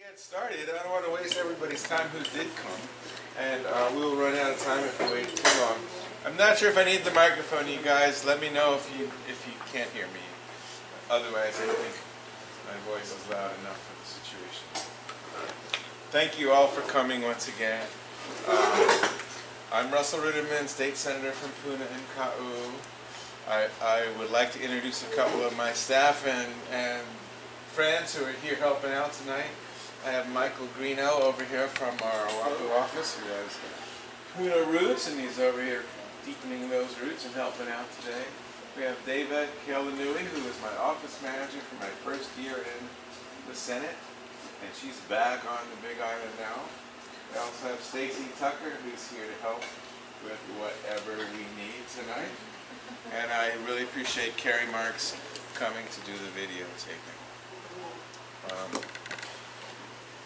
Get started. I don't want to waste everybody's time who did come, and we will run out of time if we wait too long. I'm not sure if I need the microphone. You guys, let me know if you can't hear me. Otherwise, I think my voice is loud enough for the situation. Thank you all for coming once again. I'm Russell Ruderman, State Senator from Puna and Keaau. I would like to introduce a couple of my staff and friends who are here helping out tonight. I have Michael Greeno over here from our Oahu office, who has Puna roots, and he's over here deepening those roots and helping out today. We have David Keaau, who is my office manager for my first year in the Senate, and she's back on the Big Island now. We also have Stacy Tucker, who's here to help with whatever we need tonight. And I really appreciate Carrie Marks coming to do the videotaping.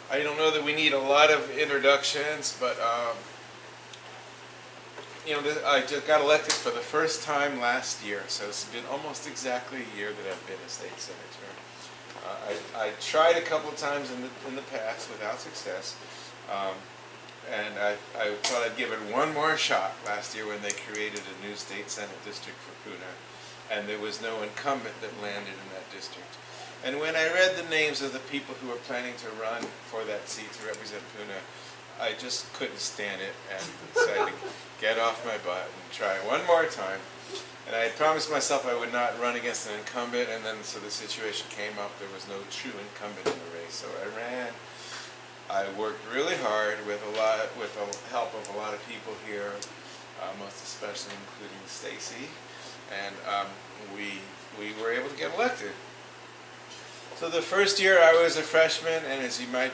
I don't know that we need a lot of introductions, but you know, I just got elected for the first time last year, so it's been almost exactly a year that I've been a state senator. I tried a couple of times in the past without success, and I thought I'd give it one more shot last year when they created a new state senate district for Puna, and there was no incumbent that landed in that district. And when I read the names of the people who were planning to run for that seat to represent Puna, I just couldn't stand it and decided to get off my butt and try one more time. And I had promised myself I would not run against an incumbent, and then so the situation came up. There was no true incumbent in the race, so I ran. I worked really hard with the help of a lot of people here, most especially including Stacy, and we were able to get elected. So the first year I was a freshman, and as you might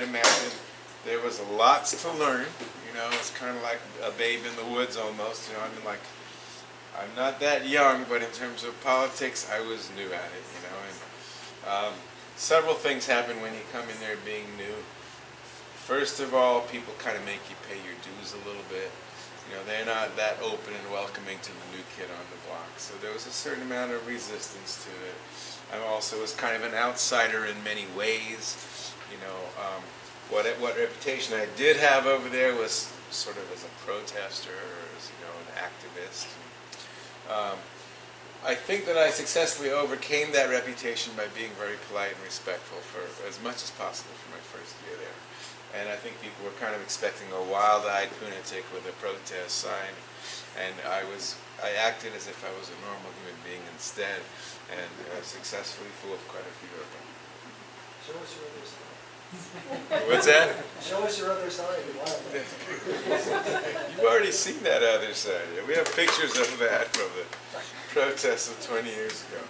imagine, there was lots to learn. You know, it's kind of like a babe in the woods almost. You know, I'm not that young, but in terms of politics, I was new at it. You know, and several things happen when you come in there being new. First of all, people kind of make you pay your dues a little bit. You know, they're not that open and welcoming to the new kid on the block. So there was a certain amount of resistance to it. I also was kind of an outsider in many ways. You know, what reputation I did have over there was sort of as a protester, or as, you know, an activist. I think that I successfully overcame that reputation by being very polite and respectful for as much as possible for my first year there. And I think people were kind of expecting a wild-eyed lunatic with a protest sign, and I acted as if I was a normal human being instead, and successfully fooled quite a few of them. Show us your other side. What's that? Show us your other side. You've already seen that other side. We have pictures of that from the protests of 20 years ago.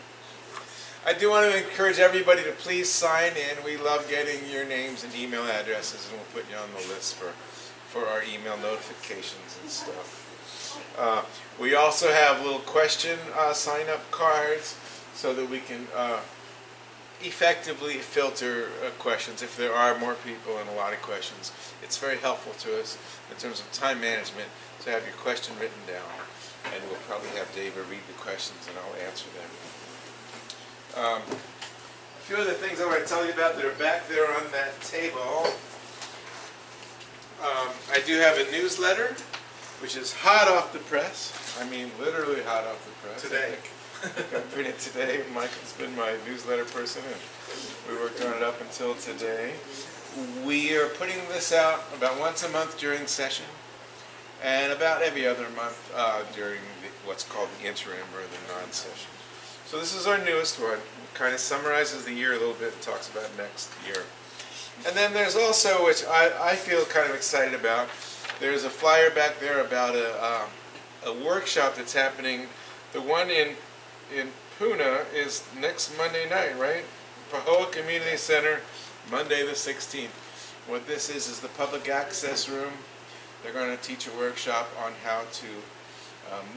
I do want to encourage everybody to please sign in. We love getting your names and email addresses, and we'll put you on the list for our email notifications and stuff. We also have little question sign-up cards so that we can effectively filter questions. If there are more people and a lot of questions, it's very helpful to us in terms of time management to have your question written down, and we'll probably have David read the questions and I'll answer them. A few other things I want to tell you about that are back there on that table. I do have a newsletter, which is hot off the press. I mean, literally hot off the press. Today. I printed it today. Michael's been my newsletter person, and we worked on it up until today. We are putting this out about once a month during session, and about every other month during what's called the interim or the non-session. So this is our newest one. It kind of summarizes the year a little bit and talks about next year. And then there's also, which I feel kind of excited about, there's a flyer back there about a workshop that's happening. The one in Puna is next Monday night, right? Pahoa Community Center, Monday the 16th. What this is the public access room. They're going to teach a workshop on how to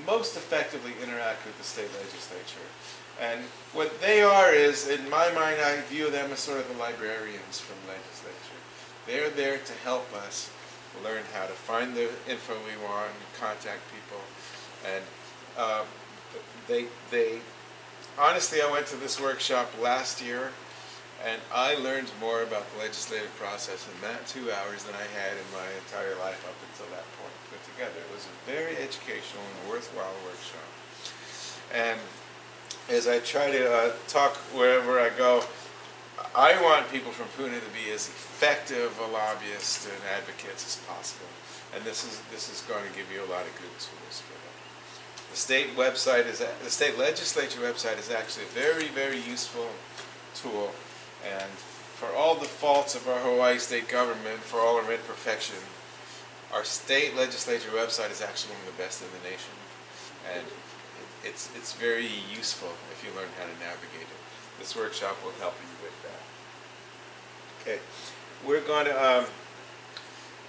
most effectively interact with the state legislature. And what they are is, in my mind, I view them as sort of the librarians from legislature. They're there to help us learn how to find the info we want, contact people, and honestly, I went to this workshop last year, And I learned more about the legislative process in that 2 hours than I had in my entire life up until that point put together. It was a very educational and worthwhile workshop. And as I try to talk wherever I go, I want people from Puna to be as effective a lobbyists and advocates as possible. And this is going to give you a lot of good tools for that. The state legislature website is actually a very, very useful tool. And for all the faults of our Hawaii state government, for all our imperfection, our state legislature website is actually one of the best in the nation. And it's very useful if you learn how to navigate it. This workshop will help you with that. Okay, we're going to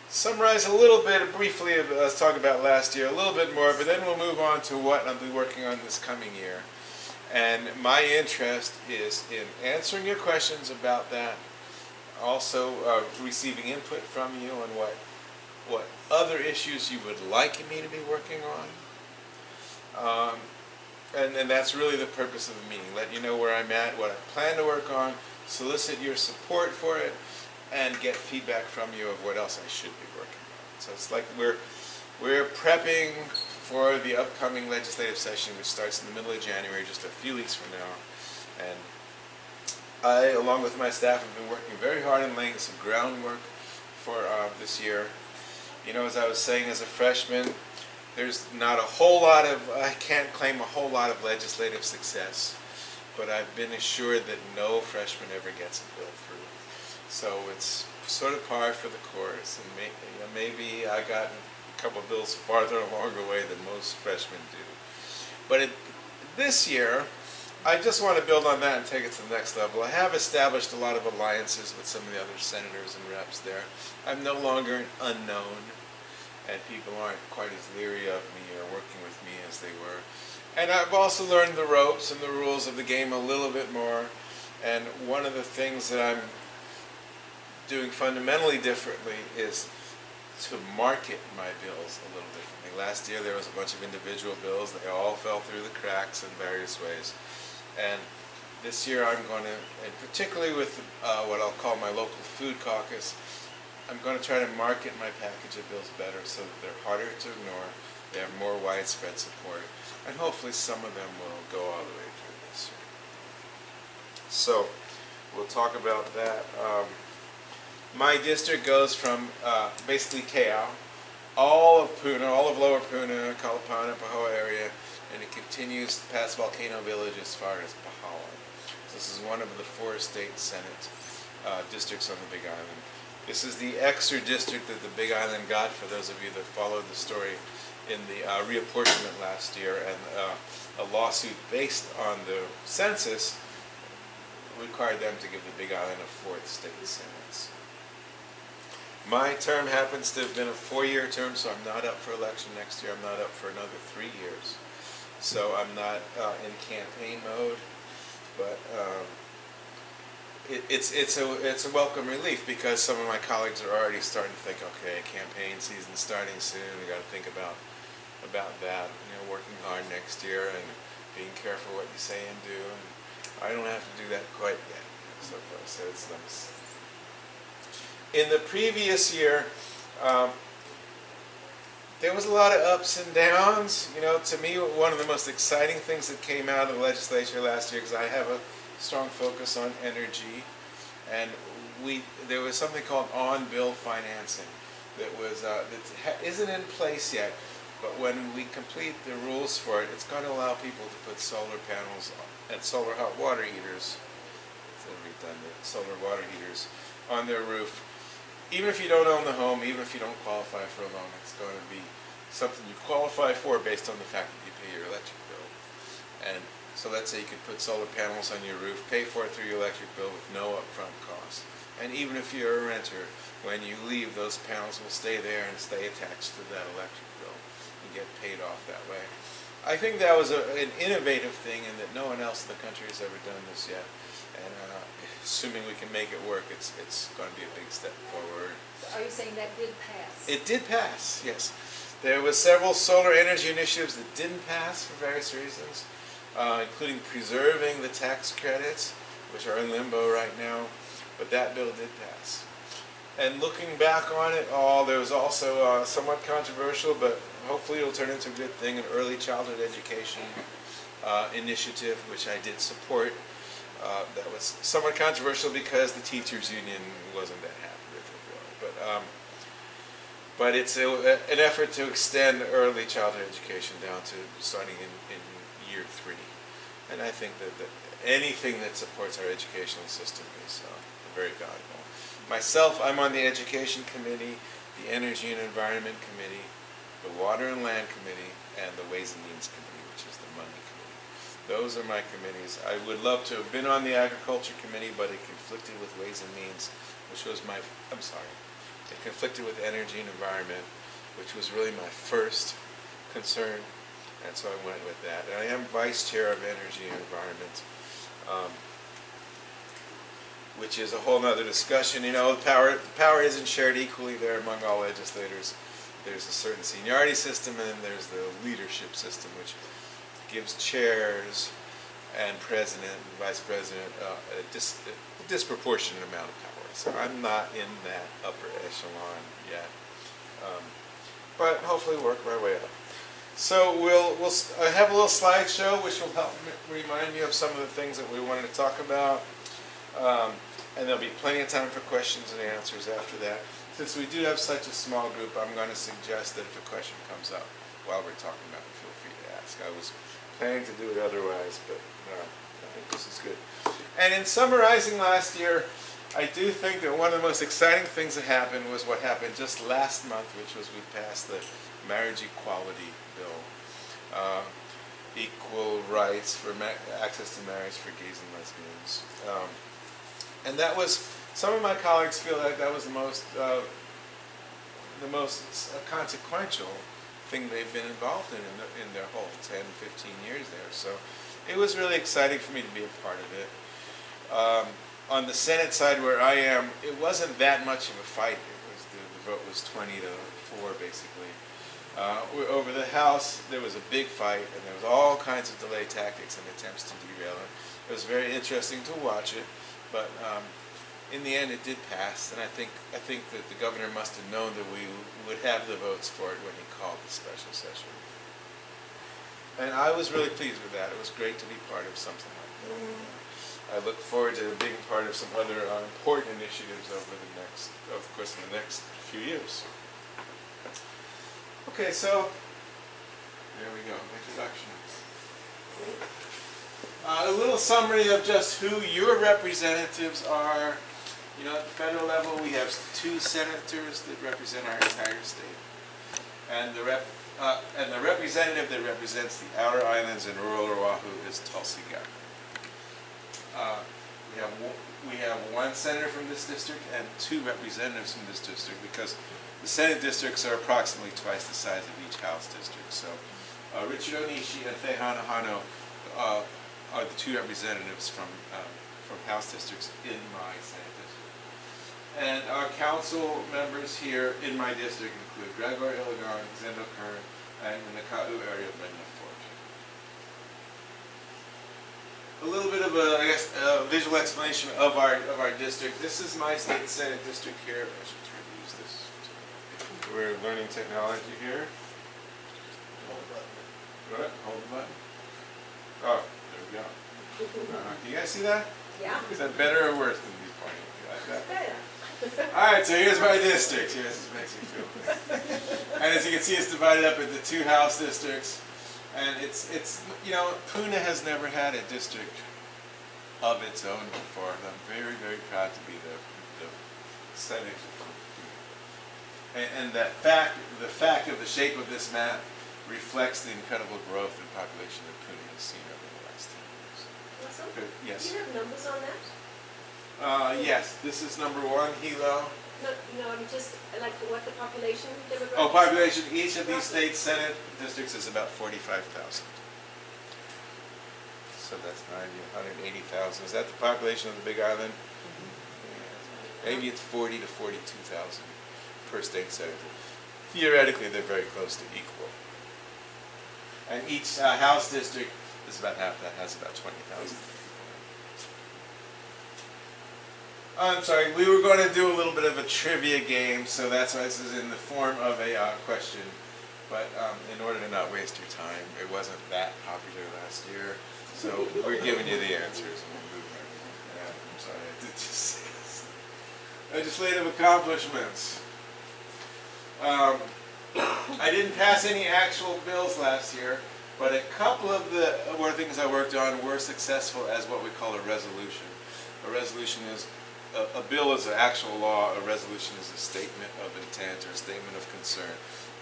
summarize a little bit briefly of us talk about last year, a little bit more, but then we'll move on to what I'll be working on this coming year. And my interest is in answering your questions about that, also receiving input from you on what other issues you would like me to be working on. And that's really the purpose of the meeting. Let you know where I'm at, what I plan to work on, solicit your support for it, and get feedback from you of what else I should be working on. So it's like we're prepping for the upcoming legislative session, which starts in the middle of January, just a few weeks from now. And I, along with my staff, have been working very hard on laying some groundwork for this year. You know, as I was saying, as a freshman, there's not a whole lot of, I can't claim a whole lot of legislative success, but I've been assured that no freshman ever gets a bill through. So it's sort of par for the course, and maybe I got a couple of bills farther along the way than most freshmen do. But this year, I just want to build on that and take it to the next level. I have established a lot of alliances with some of the other senators and reps there. I'm no longer an unknown, and people aren't quite as leery of me or working with me as they were. And I've also learned the ropes and the rules of the game a little bit more. And one of the things that I'm doing fundamentally differently is to market my bills a little differently. Last year there was a bunch of individual bills. They all fell through the cracks in various ways. And this year I'm going to, and particularly with what I'll call my local food caucus, I'm going to try to market my package of bills better so that they're harder to ignore, they have more widespread support, and hopefully some of them will go all the way through this year. So we'll talk about that. My district goes from basically Keaau, all of Puna, all of Lower Puna, Kalapana, Pahoa area, and it continues past Volcano Village as far as Pahala. This is one of the 4 state senate districts on the Big Island. This is the extra district that the Big Island got, for those of you that followed the story, in the reapportionment last year, and a lawsuit based on the census required them to give the Big Island a 4th state senate. My term happens to have been a 4-year term, so I'm not up for election next year. I'm not up for another 3 years. So I'm not in campaign mode, but it's a welcome relief, because some of my colleagues are already starting to think, okay, campaign season's starting soon. We got to think about that. You know, working hard next year and being careful what you say and do. And I don't have to do that quite yet. So far, so it's nice. In the previous year, there was a lot of ups and downs. You know, to me, one of the most exciting things that came out of the legislature last year, because I have a strong focus on energy, and there was something called on-bill financing that isn't in place yet, but when we complete the rules for it, it's going to allow people to put solar panels and solar hot water heaters, solar water heaters on their roof. Even if you don't own the home, even if you don't qualify for a loan, it's going to be something you qualify for based on the fact that you pay your electric bill. And so let's say you could put solar panels on your roof, pay for it through your electric bill with no upfront cost. And even if you're a renter, when you leave, those panels will stay there and stay attached to that electric bill and get paid off that way. I think that was an innovative thing, and that no one else in the country has ever done this yet. And assuming we can make it work, it's going to be a big step forward. Are you saying that did pass? It did pass, yes. There were several solar energy initiatives that didn't pass for various reasons, including preserving the tax credits which are in limbo right now, but that bill did pass. And looking back on it all, there was also somewhat controversial, but hopefully it'll turn into a good thing, an early childhood education initiative, which I did support. That was somewhat controversial because the teachers union wasn't that happy with it, really. But it's an effort to extend early childhood education down to starting in year 3. And I think that anything that supports our educational system is very valuable. Myself, I'm on the Education Committee, the Energy and Environment Committee, the Water and Land Committee, and the Ways and Means Committee, which is the Money Committee. Those are my committees. I would love to have been on the Agriculture Committee, but it conflicted with Ways and Means, which was it conflicted with Energy and Environment, which was really my first concern, and so I went with that. And I am Vice Chair of Energy and Environment, which is a whole other discussion. You know, power isn't shared equally there among all legislators. There's a certain seniority system, and then there's the leadership system, which gives chairs and president and vice president a disproportionate amount of power. So I'm not in that upper echelon yet, but hopefully work my way up. So we'll have a little slideshow which will help remind me of some of the things that we wanted to talk about. And there'll be plenty of time for questions and answers after that. Since we do have such a small group, I'm going to suggest that if a question comes up while we're talking about it, feel free to ask. I was planning to do it otherwise, but I think this is good. And in summarizing last year, I do think that one of the most exciting things that happened was what happened just last month, which was we passed the Marriage Equality Bill. Equal rights for access to marriage for gays and lesbians. And that was, some of my colleagues feel like that was the most consequential thing they've been involved in their whole 10, 15 years there. So it was really exciting for me to be a part of it. On the Senate side where I am, it wasn't that much of a fight. It was the vote was 20-4 basically. Over the House, there was a big fight, and there was all kinds of delay tactics and attempts to derail it. It was very interesting to watch it. But in the end, it did pass, and I think that the governor must have known that we would have the votes for it when he called the special session. And I was really pleased with that. It was great to be part of something like that. I look forward to being part of some other important initiatives over the next, of course, in the next few years. Okay, so there we go. Introduction. A little summary of just who your representatives are. You know, at the federal level, we have 2 senators that represent our entire state, and the representative that represents the Outer Islands and rural Oahu is Tulsi Gabbard. We have 1 senator from this district and 2 representatives from this district, because the Senate districts are approximately twice the size of each House district. So Richard Onishi and Fehana Hano are the 2 representatives from House districts in my Senate district. And our council members here in my district include Gregor Iligan, Zendo Kern, and in the Keaau area, Brenda Ford. A little bit of a visual explanation of our district. This is my state Senate district here. I should try to use this. We're learning technology here. Hold the button. What? Hold the button. Oh, there we go. Do you guys see that? Yeah. Is that better or worse than me pointing? You like that? All right, so here's my district. Here's this makes me feel good. And as you can see, it's divided up into 2 House districts. And it's you know, Puna has never had a district of its own before. And I'm very, very proud to be the senator from Puna. And the fact of the shape of this map reflects the incredible growth in population that Puna has seen over the last 10 years. Awesome. Yes. Do you have numbers on that? Yes, this is number 1, Hilo. No, I'm just, like, what the population demographics? Oh, population, each of these state Senate districts is about 45,000. So that's 180,000. Is that the population of the Big Island? Yeah. Maybe it's 40 to 42,000 per state senator. Theoretically, they're very close to equal. And each House district is about half that, has about 20,000. I'm sorry, we were going to do a little bit of a trivia game, so that's why this is in the form of a question. But in order to not waste your time, it wasn't that popular last year, so we're giving you the answers. And we'll move everything. Yeah, I'm sorry, I did just say this. Legislative accomplishments. I didn't pass any actual bills last year, but a couple of the things I worked on were successful as what we call a resolution. A resolution is, a bill is an actual law, a resolution is a statement of intent or a statement of concern.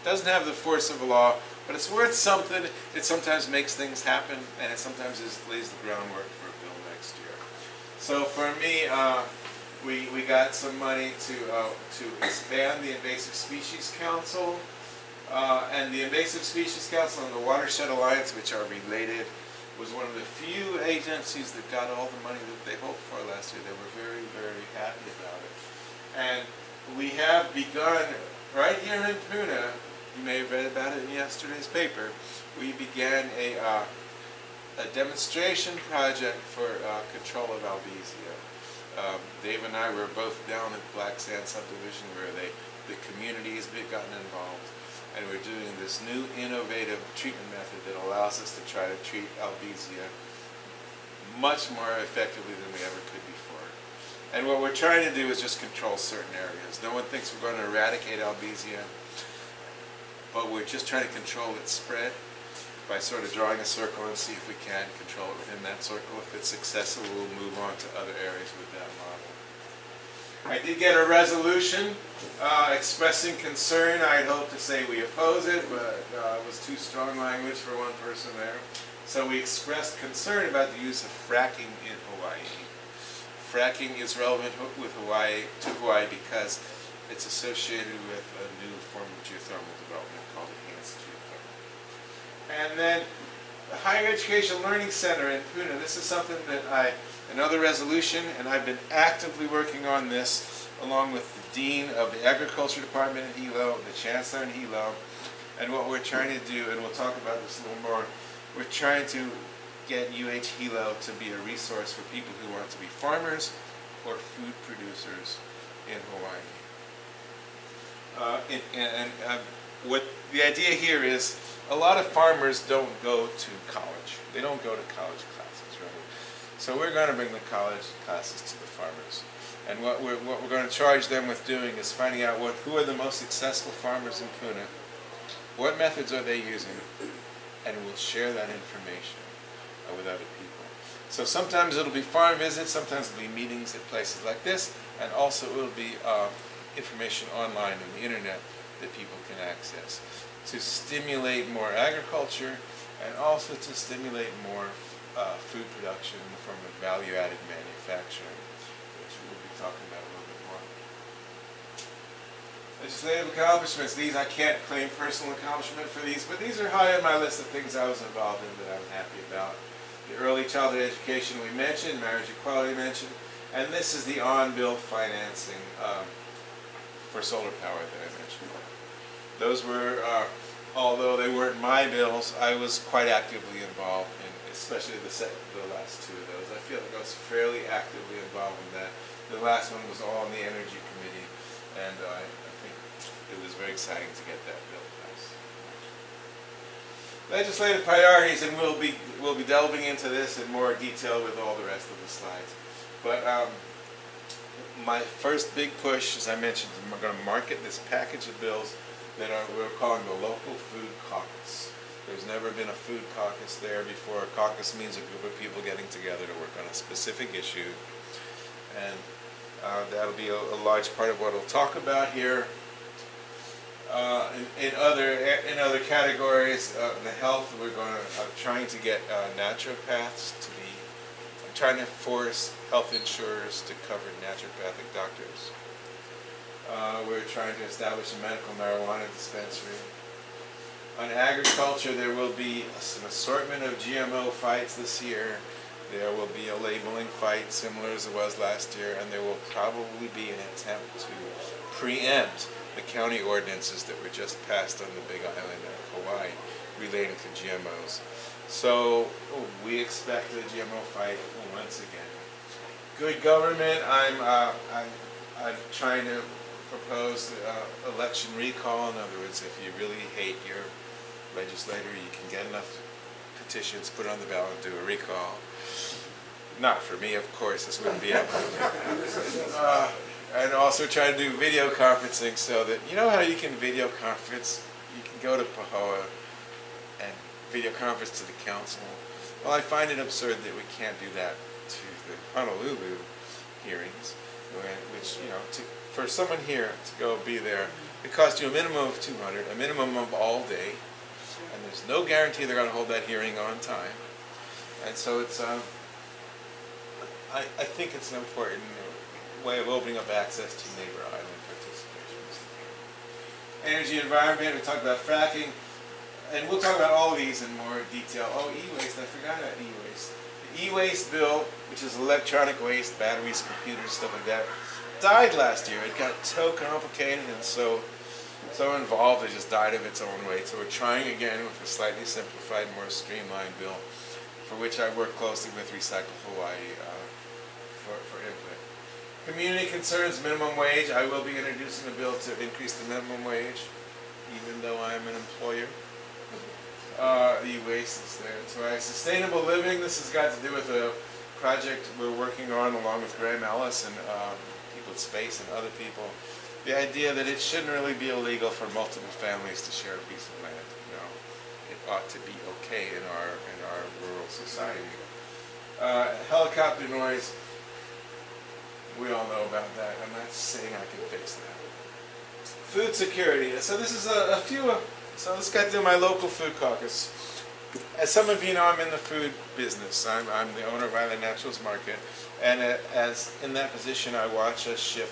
It doesn't have the force of a law, but it's worth something. It sometimes makes things happen, and it sometimes lays the groundwork for a bill next year. So for me, we got some money to expand the Invasive Species Council, and the Invasive Species Council and the Watershed Alliance, which are related, was one of the few agencies that got all the money that they hoped for last year. They were very, very happy about it. And we have begun, right here in Puna, you may have read about it in yesterday's paper, we began a demonstration project for control of Albizia. Dave and I were both down at Black Sand Subdivision where the community has gotten involved. And we're doing this new innovative treatment method that allows us to try to treat Albizia much more effectively than we ever could before. And what we're trying to do is just control certain areas. No one thinks we're going to eradicate Albizia, but we're just trying to control its spread by sort of drawing a circle and see if we can control it within that circle. If it's successful, we'll move on to other areas with that model. I did get a resolution expressing concern. I had hoped to say we oppose it, but it was too strong language for one person there. So we expressed concern about the use of fracking in Hawaii. Fracking is relevant to Hawaii because it's associated with a new form of geothermal development called enhanced geothermal. And then the Higher Education Learning Center in Puna. This is something that another resolution, and I've been actively working on this along with the Dean of the Agriculture Department in Hilo, the Chancellor in Hilo, and what we're trying to do, and we'll talk about this a little more, we're trying to get UH Hilo to be a resource for people who want to be farmers or food producers in Hawaii. What the idea here is, a lot of farmers don't go to college. They don't go to college classes, right? So we're going to bring the college classes to the farmers. And what we're going to charge them with doing is finding out who are the most successful farmers in Puna, what methods are they using, and we'll share that information with other people. So sometimes it'll be farm visits, sometimes it'll be meetings at places like this, and also it'll be information online on the internet that people can access to stimulate more agriculture and also to stimulate more food production in the form of value-added manufacturing, which we'll be talking about a little bit more. Legislative accomplishments. These, I can't claim personal accomplishment for these, but these are high on my list of things I was involved in that I'm happy about. The early childhood education we mentioned, marriage equality mentioned, and this is the on-bill financing for solar power that I mentioned. Those were, although they weren't my bills, I was quite actively involved in, especially the last two of those. I feel like I was fairly actively involved in that. The last one was all on the Energy Committee, and I think it was very exciting to get that bill passed. Legislative priorities, and we'll be delving into this in more detail with all the rest of the slides. But my first big push, as I mentioned, we're going to market this package of bills that we're calling the Local Food Caucus. There's never been a food caucus there before. A caucus means a group of people getting together to work on a specific issue, and that'll be a large part of what we'll talk about here. In other categories, the health, we're trying to get naturopaths to be. I'm trying to force health insurers to cover naturopathic doctors. We're trying to establish a medical marijuana dispensary. On agriculture, there will be an assortment of GMO fights this year. There will be a labeling fight similar as it was last year, and there will probably be an attempt to preempt the county ordinances that were just passed on the Big Island of Hawaii relating to GMOs. So we expect a GMO fight once again. Good government, I'm trying to propose election recall. In other words, if you really hate your legislator, you can get enough petitions, put it on the ballot, and do a recall. Not for me, of course, this wouldn't be up. And also try to do video conferencing so that, you know how you can video conference? You can go to Keaau and video conference to the council. Well, I find it absurd that we can't do that to the Honolulu hearings, which, you know, for someone here to go be there, it costs you a minimum of $200, a minimum of all day, and there's no guarantee they're going to hold that hearing on time. And so it's, I think it's an important way of opening up access to neighbor island participation. Energy, environment, we talked about fracking, and we'll talk about all of these in more detail. Oh, e-waste, I forgot about e-waste. The e-waste bill, which is electronic waste, batteries, computers, stuff like that, died last year. It got so complicated and so involved, it just died of its own weight. So we're trying again with a slightly simplified, more streamlined bill, for which I work closely with Recycle Hawaii for input. Community concerns, minimum wage. I will be introducing a bill to increase the minimum wage, even though I'm an employer. E-waste is there. So sustainable living, this has got to do with a project we're working on along with Graham Ellis and people at Space and other people. The idea that it shouldn't really be illegal for multiple families to share a piece of land. You know, it ought to be okay in our rural society. Helicopter noise, we all know about that. I'm not saying I can fix that. Food security. So this is a few of. So let's get to my local food caucus. As some of you know, I'm in the food business. I'm the owner of Island Naturals Market, and as in that position, I watch us ship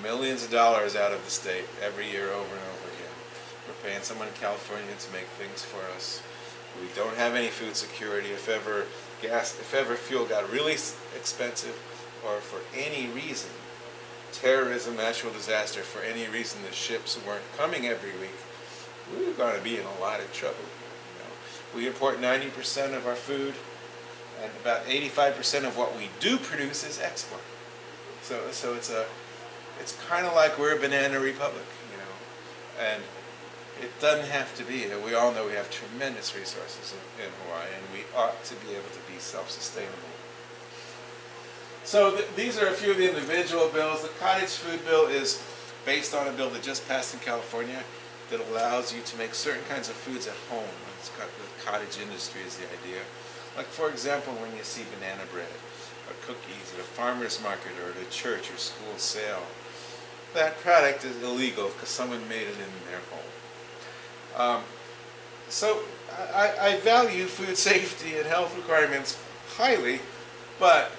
millions of dollars out of the state every year over and over again. We're paying someone in California to make things for us. We don't have any food security. If ever fuel got really expensive, or for any reason, terrorism, natural disaster, for any reason the ships weren't coming every week, we were going to be in a lot of trouble. You know, we import 90% of our food, and about 85% of what we do produce is export. So it's kind of like we're a banana republic, you know, and it doesn't have to be. We all know we have tremendous resources in Hawaii, and we ought to be able to be self-sustainable. So these are a few of the individual bills. The cottage food bill is based on a bill that just passed in California that allows you to make certain kinds of foods at home. It's got the cottage industry is the idea. Like, for example, when you see banana bread or cookies at a farmer's market or at a church or school sale, that product is illegal because someone made it in their home. So I value food safety and health requirements highly, but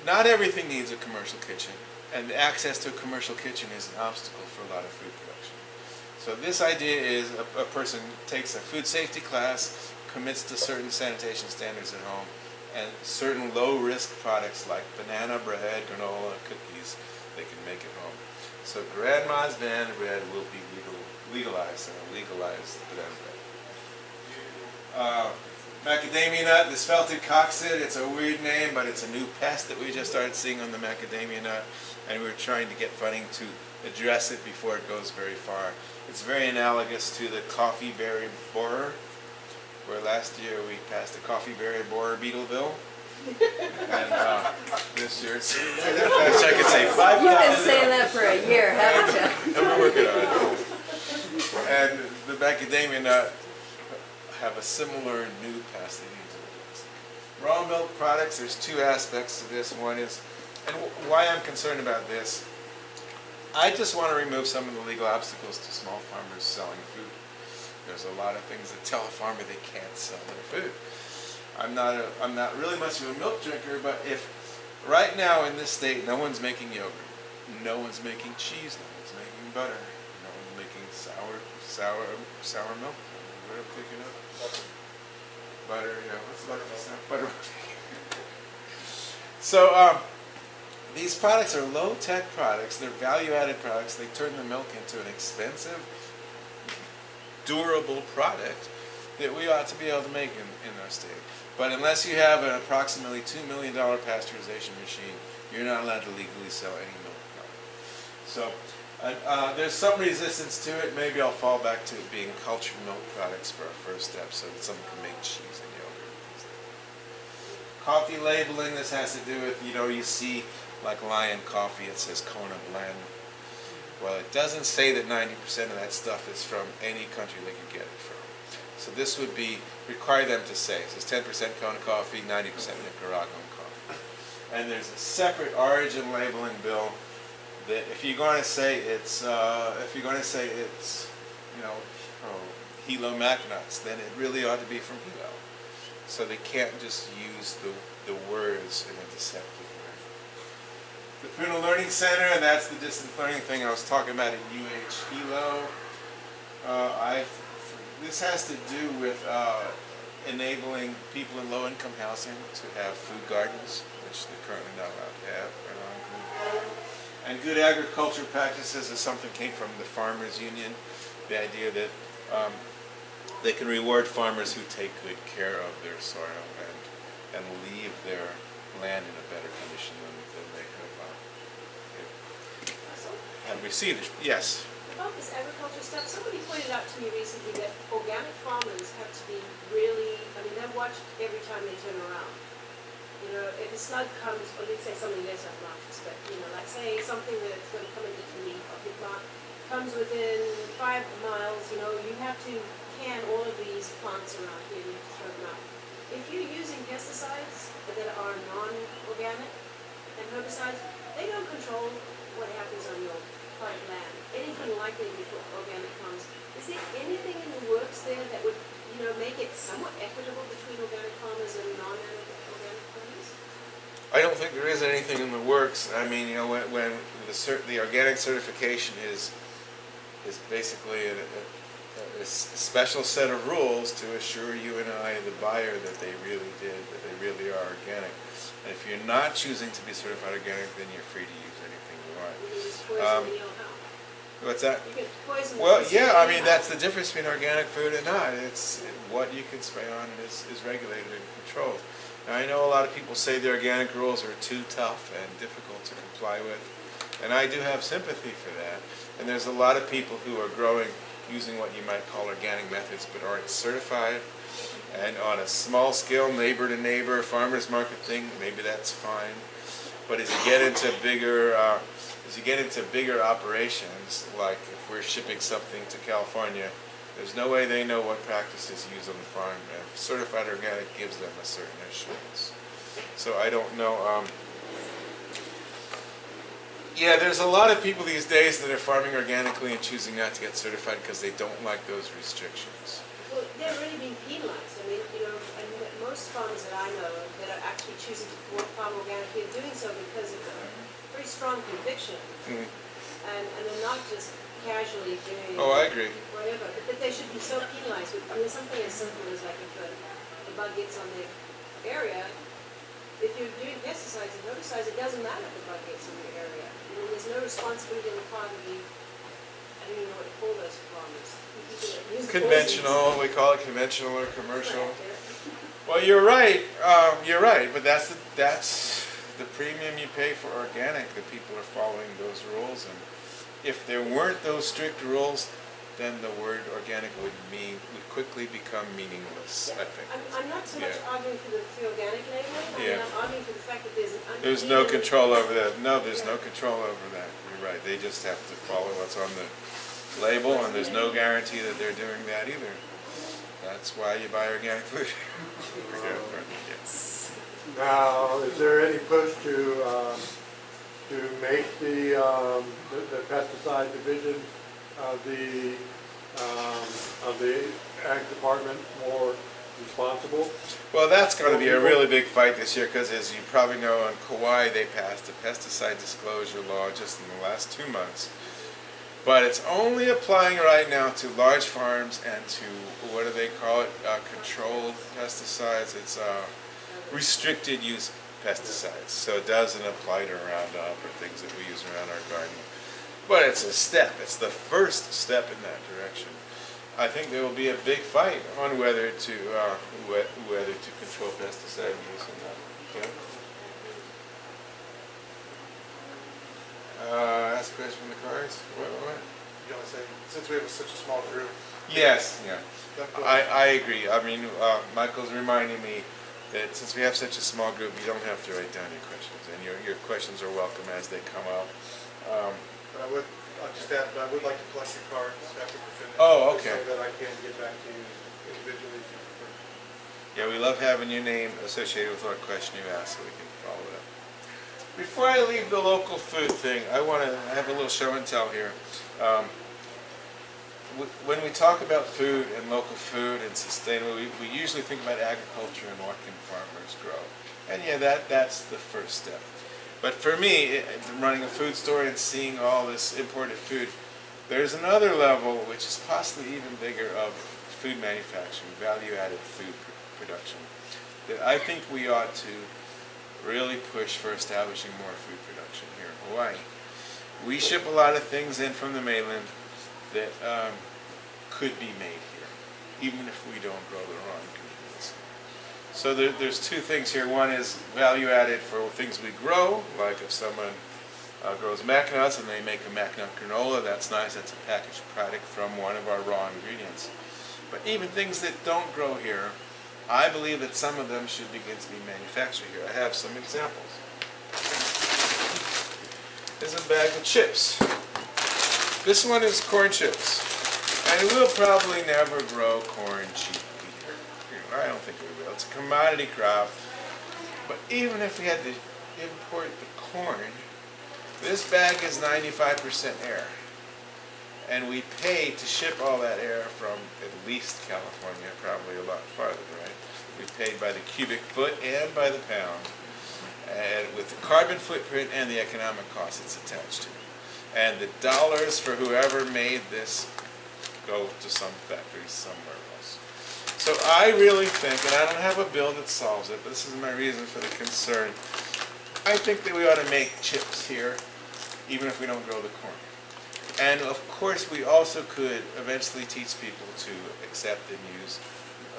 not everything needs a commercial kitchen, and access to a commercial kitchen is an obstacle for a lot of food production. So this idea is a person takes a food safety class, commits to certain sanitation standards at home, and certain low-risk products like banana bread, granola, cookies, they can make at home. So Grandma's banana bread will be legalized, and legalized banana bread. Macadamia nut, this felted coxid, it's a weird name, but it's a new pest that we just started seeing on the macadamia nut, and we're trying to get funding to address it before it goes very far. It's very analogous to the coffee berry borer, where last year we passed a coffee berry borer beetle bill, and this year it's, I wish I could say 5 You've been saying that for a year, haven't you? And we're working on it. And the macadamia nut have a similar new pest they need to address. Raw milk products, there's two aspects to this. One is, and why I'm concerned about this, I just want to remove some of the legal obstacles to small farmers selling food. There's a lot of things that tell a farmer they can't sell their food. I'm not really much of a milk drinker, but if right now in this state no one's making yogurt, no one's making cheese, no one's making butter, no one's making sour milk. What am I thinking of? Butter, yeah, what's butter? So these products are low-tech products. They're value-added products. They turn the milk into an expensive, durable product that we ought to be able to make in our state. But unless you have an approximately $2 million pasteurization machine, you're not allowed to legally sell any milk product. So there's some resistance to it. Maybe I'll fall back to it being cultured milk products for our first step so that someone can make cheese and yogurt. Coffee labeling, this has to do with, you see like Lion Coffee, it says Kona Blend. Well, it doesn't say that 90% of that stuff is from any country they could get it from. So this would require them to say, it says 10% Kona coffee, 90% Nicaraguan coffee. And there's a separate origin labeling bill that if you're going to say it's, Hilo mac nuts, then it really ought to be from Hilo. So they can't just use the words in a deceptive way. The Prudential Learning Center, and that's the distance learning thing I was talking about at Hilo. This has to do with enabling people in low-income housing to have food gardens, which they're currently not allowed to have. And good agriculture practices is something that came from the Farmers Union. The idea that they can reward farmers who take good care of their soil and leave their land in a better condition than they have received it. Yes. About this agriculture stuff, somebody pointed out to me recently that organic farmers have to be really, they're watched every time they turn around. If a slug comes, or let's say something less obnoxious, but, like say something that's going to come and eat the leaf of your plant, comes within 5 miles, you have to can all of these plants around here, you have to throw them out. If you're using pesticides that are non-organic and herbicides, they don't control what happens on your plant land. Anything like they do for organic farms. Is there anything in the works there that would, make it somewhat equitable between organic farmers and non-organic farmers? I don't think there is anything in the works. When the organic certification is basically a special set of rules to assure you and I, the buyer, that they really are organic. And if you're not choosing to be certified organic, then you're free to use anything you want. You can just poison the meal, how? What's that? You can poison Well, the yeah, meal, that's the difference between organic food and not. It's what you can spray on is regulated and controlled. Now, I know a lot of people say the organic rules are too tough and difficult to comply with, and I do have sympathy for that. And there's a lot of people who are growing using what you might call organic methods but aren't certified. And on a small scale, neighbor to neighbor, farmer's market thing, maybe that's fine. But as you get into bigger operations, like if we're shipping something to California, there's no way they know what practices used on the farm. And certified organic gives them a certain assurance. So I don't know. Yeah, there's a lot of people these days that are farming organically and choosing not to get certified because they don't like those restrictions. Well, they're really being penalized. And most farmers that I know that are actually choosing to farm organically are doing so because of a pretty strong conviction. Mm. And they're not just casually doing Oh, I agree. whatever. But they should be so penalized. Something as simple as like if a bug gets on their area, if you're doing pesticides and herbicides, it doesn't matter if the bug gets on your area. There's no responsibility on the part of the, I don't even know what to call those farmers. Conventional, we call it conventional or commercial. Correct, yeah. Well, you're right. But that's the premium you pay for organic. That people are following those rules, and if there weren't those strict rules, then the word organic would quickly become meaningless. Yeah. I think. I'm not so much arguing for the organic label. I'm arguing for the fact that There's no control over that. No, there's no control over that. You're right. They just have to follow what's on the label, and there's no guarantee that they're doing that either. That's why you buy organic food. Yes. Now, is there any push to make the pesticide division of the Ag Department more responsible? Well, that's going to be a really big fight this year because, as you probably know, in Keaau they passed a pesticide disclosure law just in the last 2 months. But it's only applying right now to large farms and to, what do they call it, controlled pesticides. It's restricted use pesticides. So it doesn't apply to Roundup or things that we use around our garden. But it's a step. It's the first step in that direction. I think there will be a big fight on whether to control pesticide use or not. Yeah. Ask a question from the cards. What? You know, say, since we have such a small group. Yes. Yeah. that goes- I agree. I mean, Michael's reminding me that since we have such a small group, you don't have to write down your questions, and your questions are welcome as they come up. But I'll just add, but I would like to collect your cards after we're finished. Oh, okay. So that I can get back to you individually if you prefer. Yeah, we love having your name associated with what question you ask, so we can follow it up. Before I leave the local food thing, I have a little show and tell here. When we talk about food and local food and sustainable, we usually think about agriculture and what can farmers grow. And yeah, that's the first step. But for me, running a food store and seeing all this imported food, there's another level, which is possibly even bigger, of food manufacturing, value-added food production, that I think we ought to really push for establishing more food production here in Hawaii. We ship a lot of things in from the mainland that could be made here, even if we don't grow the raw ingredients. So there's two things here. One is value added for things we grow, like if someone grows mac nuts and they make a mac nut granola, that's nice, that's a packaged product from one of our raw ingredients. But even things that don't grow here, I believe that some of them should begin to be manufactured here. I have some examples. There's a bag of chips. This one is corn chips. And we'll probably never grow corn cheaply here. I don't think we will. It's a commodity crop. But even if we had to import the corn, this bag is 95% air. And we pay to ship all that air from at least California, probably a lot farther, right? We paid by the cubic foot and by the pound, and with the carbon footprint and the economic cost it's attached to. And the dollars for whoever made this go to some factory somewhere else. So I really think, and I don't have a bill that solves it, but this is my reason for the concern, I think that we ought to make chips here, even if we don't grow the corn. And of course, we also could eventually teach people to accept and use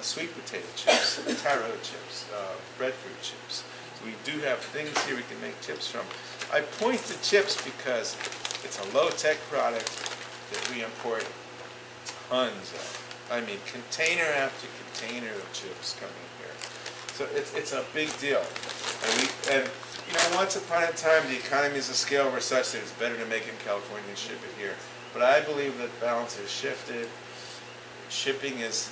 sweet potato chips, taro chips, breadfruit chips. We do have things here we can make chips from. I point to chips because it's a low-tech product that we import tons of. I mean, container after container of chips coming here. So it's a big deal. And you know, once upon a time, the economies of scale were such that it's better to make it in California and ship it here. But I believe that balance has shifted. Shipping is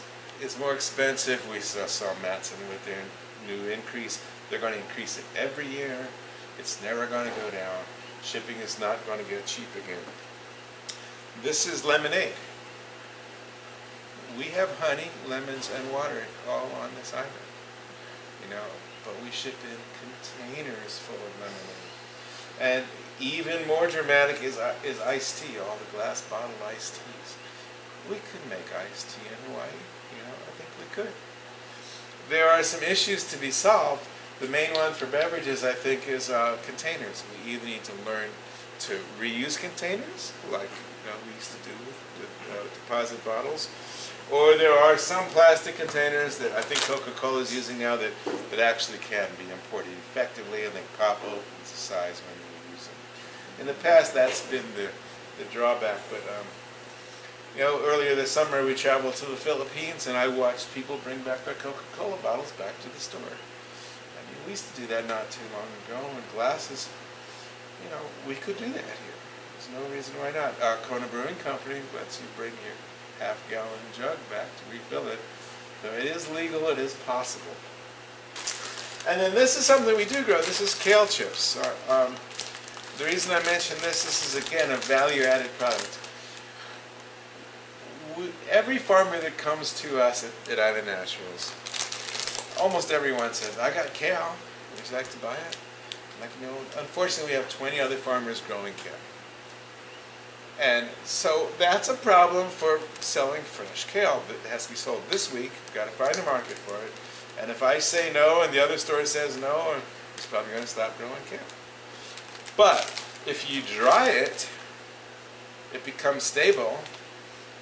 more expensive. We saw Matson with their new increase. They're going to increase it every year. It's never going to go down. Shipping is not going to get cheap again. This is lemonade. We have honey, lemons, and water all on this island. You know, but we ship in containers full of lemonade. And even more dramatic is iced tea, all the glass bottle iced teas. We could make iced tea in Hawaii. You know, I think we could. There are some issues to be solved. The main one for beverages, I think, is containers. We either need to learn to reuse containers, like we used to do with deposit bottles, or there are some plastic containers that I think Coca-Cola is using now that actually can be imported effectively, and they pop open to size when you use them. In the past, that's been the drawback, but you know, earlier this summer we traveled to the Philippines, and I watched people bring back their Coca-Cola bottles back to the store. I mean, we used to do that not too long ago, and glasses, you know, we could do that here. There's no reason why not. Kona Brewing Company lets you bring your half-gallon jug back to refill it. So it is legal, it is possible. And then this is something we do grow. This is kale chips. The reason I mention this is again a value-added product. Every farmer that comes to us at Island Naturals, almost everyone says, I got kale, would you like to buy it? Like, you know, unfortunately we have 20 other farmers growing kale. And so that's a problem for selling fresh kale that has to be sold this week. You've got to find a market for it. And if I say no and the other store says no, it's probably going to stop growing kale. But if you dry it, it becomes stable.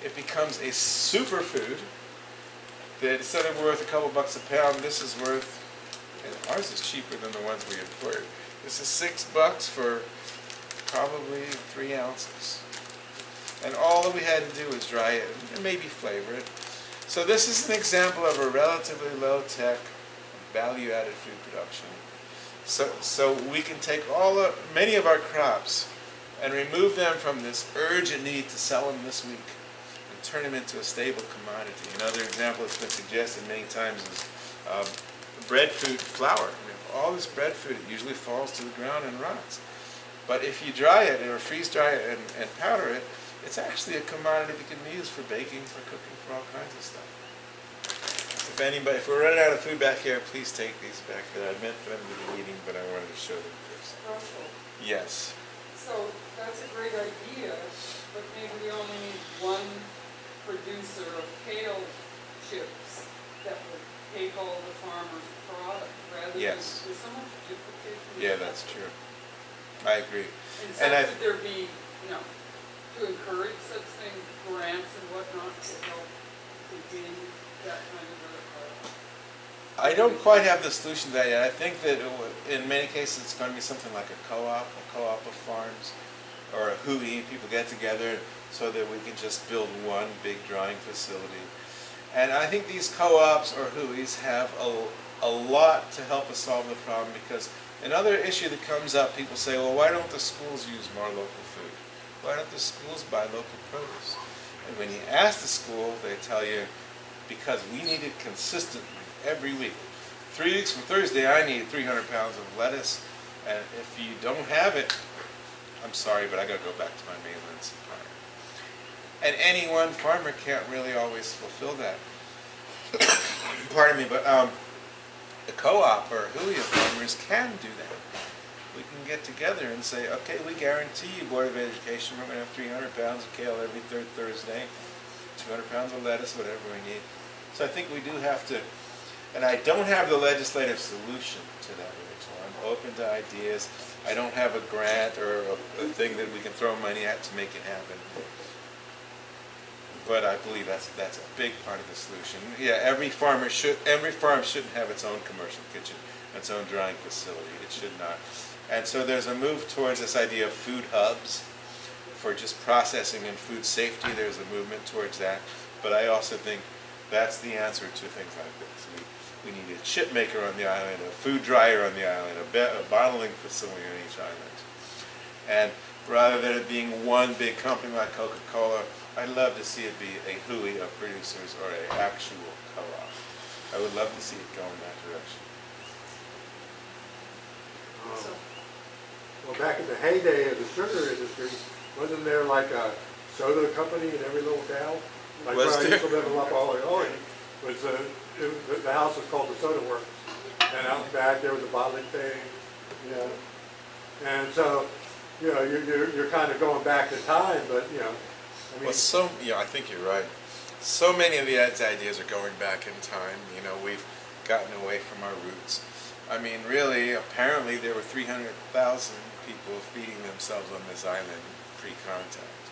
it becomes a superfood that instead of worth a couple bucks a pound, this is worth, and ours is cheaper than the ones we imported. This is $6 for probably 3 ounces. And all that we had to do was dry it and maybe flavor it. So this is an example of a relatively low-tech, value-added food production. So we can take many of our crops and remove them from this urgent need to sell them this week and turn them into a stable commodity. Another example that's been suggested many times is breadfruit flour. All this breadfruit, it usually falls to the ground and rots. But if you dry it or freeze dry it and powder it, it's actually a commodity that can be used for baking, for cooking, for all kinds of stuff. If we're running out of food back here, please take these back there. I meant for them to be eating, but I wanted to show them first. Russell, Yes. so that's a great idea, but maybe we only need one producer of kale chips that would take all the farmer's product rather than, Yes. there's so much duplication. Yeah, that's true. I agree. And so could there be, to encourage such things, grants and whatnot to help begin that kind of I don't quite have the solution to that yet. I think that in many cases it's going to be something like a co-op of farms, or a hui. People get together so that we can just build one big drying facility. And I think these co-ops or huis have a lot to help us solve the problem, because another issue that comes up, people say, well, why don't the schools use more local food? Why don't the schools buy local produce? And when you ask the school, they tell you, because we need it consistently every week. 3 weeks from Thursday, I need 300 pounds of lettuce, and if you don't have it, I'm sorry, but I got to go back to my mainland supplier. And any one farmer can't really always fulfill that. Pardon me, but the co-op or hui of farmers can do that. We can get together and say, okay, we guarantee you, Board of Education, we're going to have 300 pounds of kale every third Thursday, 200 pounds of lettuce, whatever we need. So I think we do have to, and I don't have the legislative solution to that, Rachel. I'm open to ideas. I don't have a grant or a thing that we can throw money at to make it happen. But I believe that's a big part of the solution. Yeah, every farm shouldn't have its own commercial kitchen, its own drying facility. It should not. And so there's a move towards this idea of food hubs for just processing and food safety. There's a movement towards that. But I also think that's the answer to things like this. We need a chip maker on the island, a food dryer on the island, a bottling facility on each island. And rather than it being one big company like Coca-Cola, I'd love to see it be a hui of producers or an actual co-op. I would love to see it go in that direction. Well, back in the heyday of the sugar industry, wasn't there like a soda company in every little town? Like Was where I there? used to live in La Oregon, the house was called the Soda Works. And out back there was a bottling thing, And so, you're kind of going back in time, but, I mean. Well, I think you're right. So many of the ideas are going back in time. We've gotten away from our roots. I mean, really, apparently there were 300,000 people feeding themselves on this island pre-contact.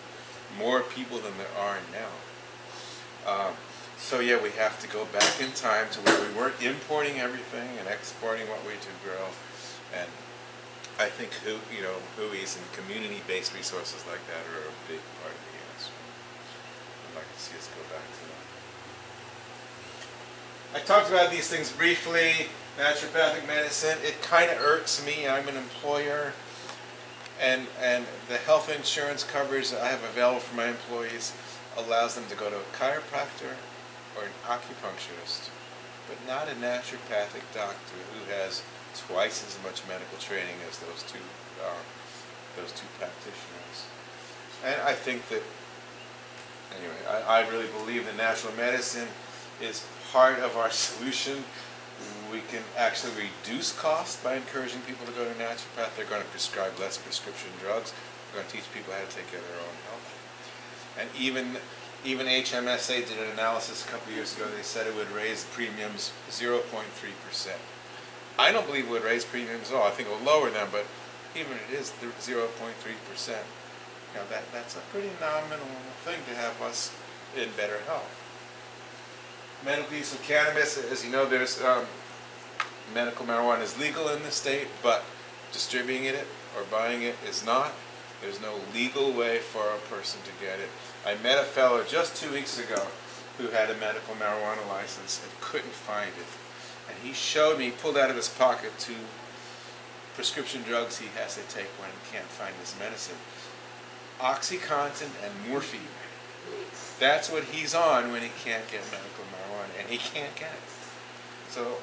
More people than there are now. So yeah, we have to go back in time to where we weren't importing everything and exporting what we do grow. And I think huis and community-based resources like that are a big part of the answer. I'd like to see us go back to that. I talked about these things briefly. Naturopathic medicine, it kind of irks me. I'm an employer, and the health insurance coverage that I have available for my employees allows them to go to a chiropractor or an acupuncturist, but not a naturopathic doctor who has twice as much medical training as those two practitioners. And I think that, anyway, I really believe that natural medicine is part of our solution. We can actually reduce costs by encouraging people to go to a naturopath. They're going to prescribe less prescription drugs. We're going to teach people how to take care of their own health. And even HMSA did an analysis a couple of years ago. They said it would raise premiums 0.3%. I don't believe it would raise premiums at all. I think it will lower them, but even if it is 0.3%, that's a pretty nominal thing to have us in better health. Medical use of cannabis, as you know, there's medical marijuana is legal in the state, but distributing it or buying it is not. There's no legal way for a person to get it. I met a fellow just 2 weeks ago who had a medical marijuana license and couldn't find it. And he showed me, he pulled out of his pocket 2 prescription drugs he has to take when he can't find his medicine. OxyContin and morphine. That's what he's on when he can't get medical marijuana, and he can't get it. So,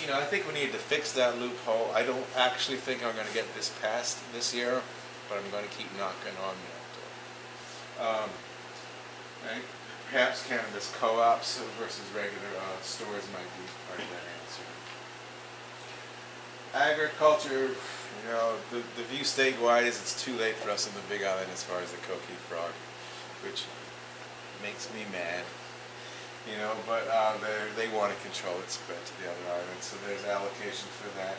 you know, I think we need to fix that loophole. I don't actually think I'm going to get this passed this year, but I'm going to keep knocking on that door. Right? Perhaps cannabis co-ops versus regular stores might be part of that answer. Agriculture, you know, the view statewide is it's too late for us in the Big Island as far as the coqui frog, which makes me mad. You know, but they want to control its spread to the other islands, so there's allocation for that.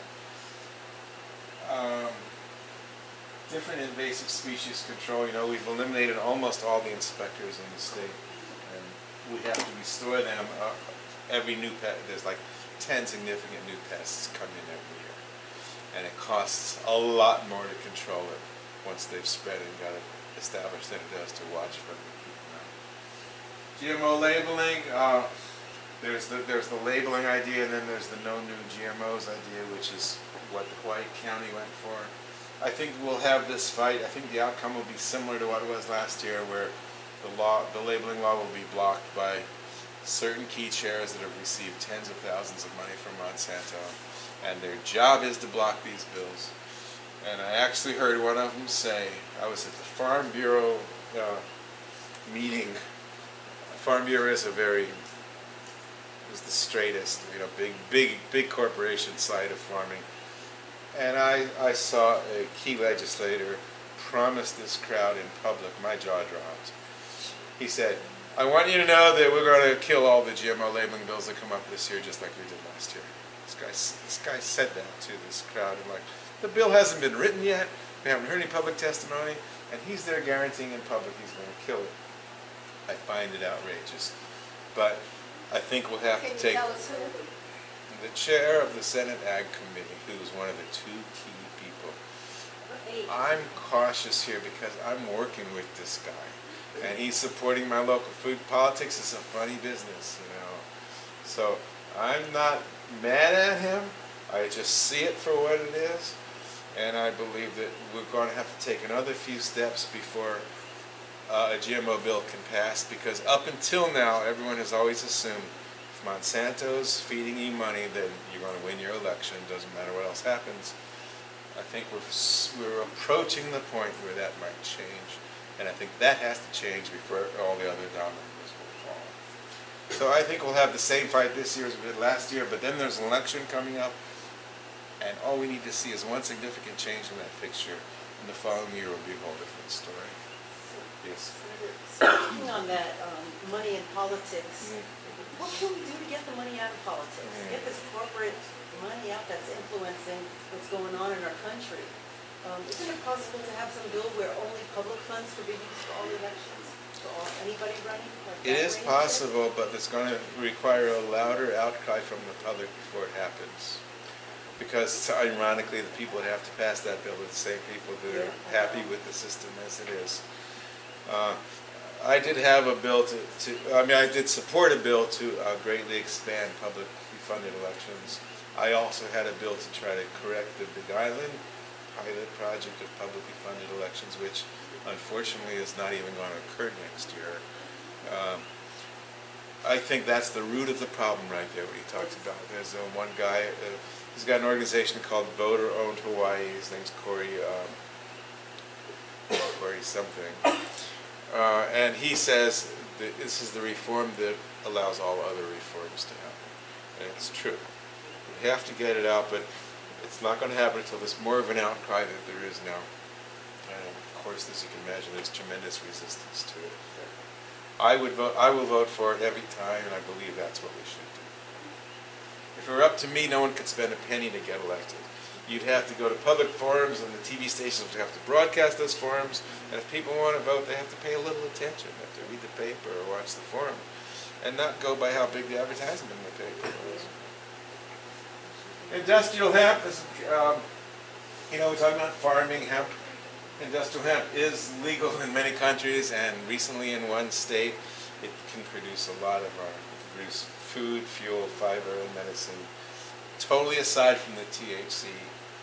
Different invasive species control, you know, we've eliminated almost all the inspectors in the state, and we have to restore them. Every new pet, there's like 10 significant new pests come in every year, and it costs a lot more to control it once they've spread and got it established than it does to watch for them. GMO labeling, there's the labeling idea, and then there's the no new GMOs idea, which is what Hawaii County went for. I think we'll have this fight. I think the outcome will be similar to what it was last year, where the labeling law will be blocked by certain key chairs that have received tens of thousands of money from Monsanto, and their job is to block these bills. And I actually heard one of them say, I was at the Farm Bureau meeting. Farm Bureau is the straightest, you know, big corporation side of farming. And I saw a key legislator promise this crowd in public. My jaw dropped. He said, I want you to know that we're going to kill all the GMO labeling bills that come up this year just like we did last year. This guy said that to this crowd. I'm like, the bill hasn't been written yet. We haven't heard any public testimony. And he's there guaranteeing in public he's going to kill it. I find it outrageous. But I think we'll have to take the chair of the Senate Ag Committee, who's one of the 2 key people. I'm cautious here because I'm working with this guy, and he's supporting my local food. Politics is a funny business, you know. So I'm not mad at him. I just see it for what it is, and I believe that we're going to have to take another few steps before a GMO bill can pass, because up until now, everyone has always assumed if Monsanto's feeding you money, then you're going to win your election. Doesn't matter what else happens. I think we're approaching the point where that might change, and I think that has to change before all the other dominoes will fall. So I think we'll have the same fight this year as we did last year, but then there's an election coming up, and all we need to see is one significant change in that picture, and the following year will be a whole different story. Yes. Speaking on that, money in politics, what can we do to get the money out of politics? Get this corporate money out that's influencing what's going on in our country. Isn't it possible to have some bill where only public funds could be used for all elections? For anybody running? Like it is possible, but it's going to require a louder outcry from the public before it happens. Because ironically, the people that have to pass that bill are the same people that are happy with the system as it is. I did have a bill I did support a bill to greatly expand publicly funded elections. I also had a bill to try to correct the Big Island pilot project of publicly funded elections, which unfortunately is not even going to occur next year. I think that's the root of the problem right there, what he talks about. There's one guy, he's got an organization called Voter Owned Hawaii. His name's Corey something. And he says that this is the reform that allows all other reforms to happen. And it's true. We have to get it out, but it's not going to happen until there's more of an outcry that there is now. And of course, as you can imagine, there's tremendous resistance to it. I will vote for it every time, and I believe that's what we should do. If it were up to me, no one could spend a penny to get elected. you'd have to go to public forums, and the TV stations would have to broadcast those forums. And if people want to vote, they have to pay a little attention. They have to read the paper or watch the forum, and not go by how big the advertisement in the paper was. Industrial hemp is, we're talking about farming hemp. Industrial hemp is legal in many countries, and recently in one state, it can produce a lot of produce food, fuel, fiber, and medicine, totally aside from the THC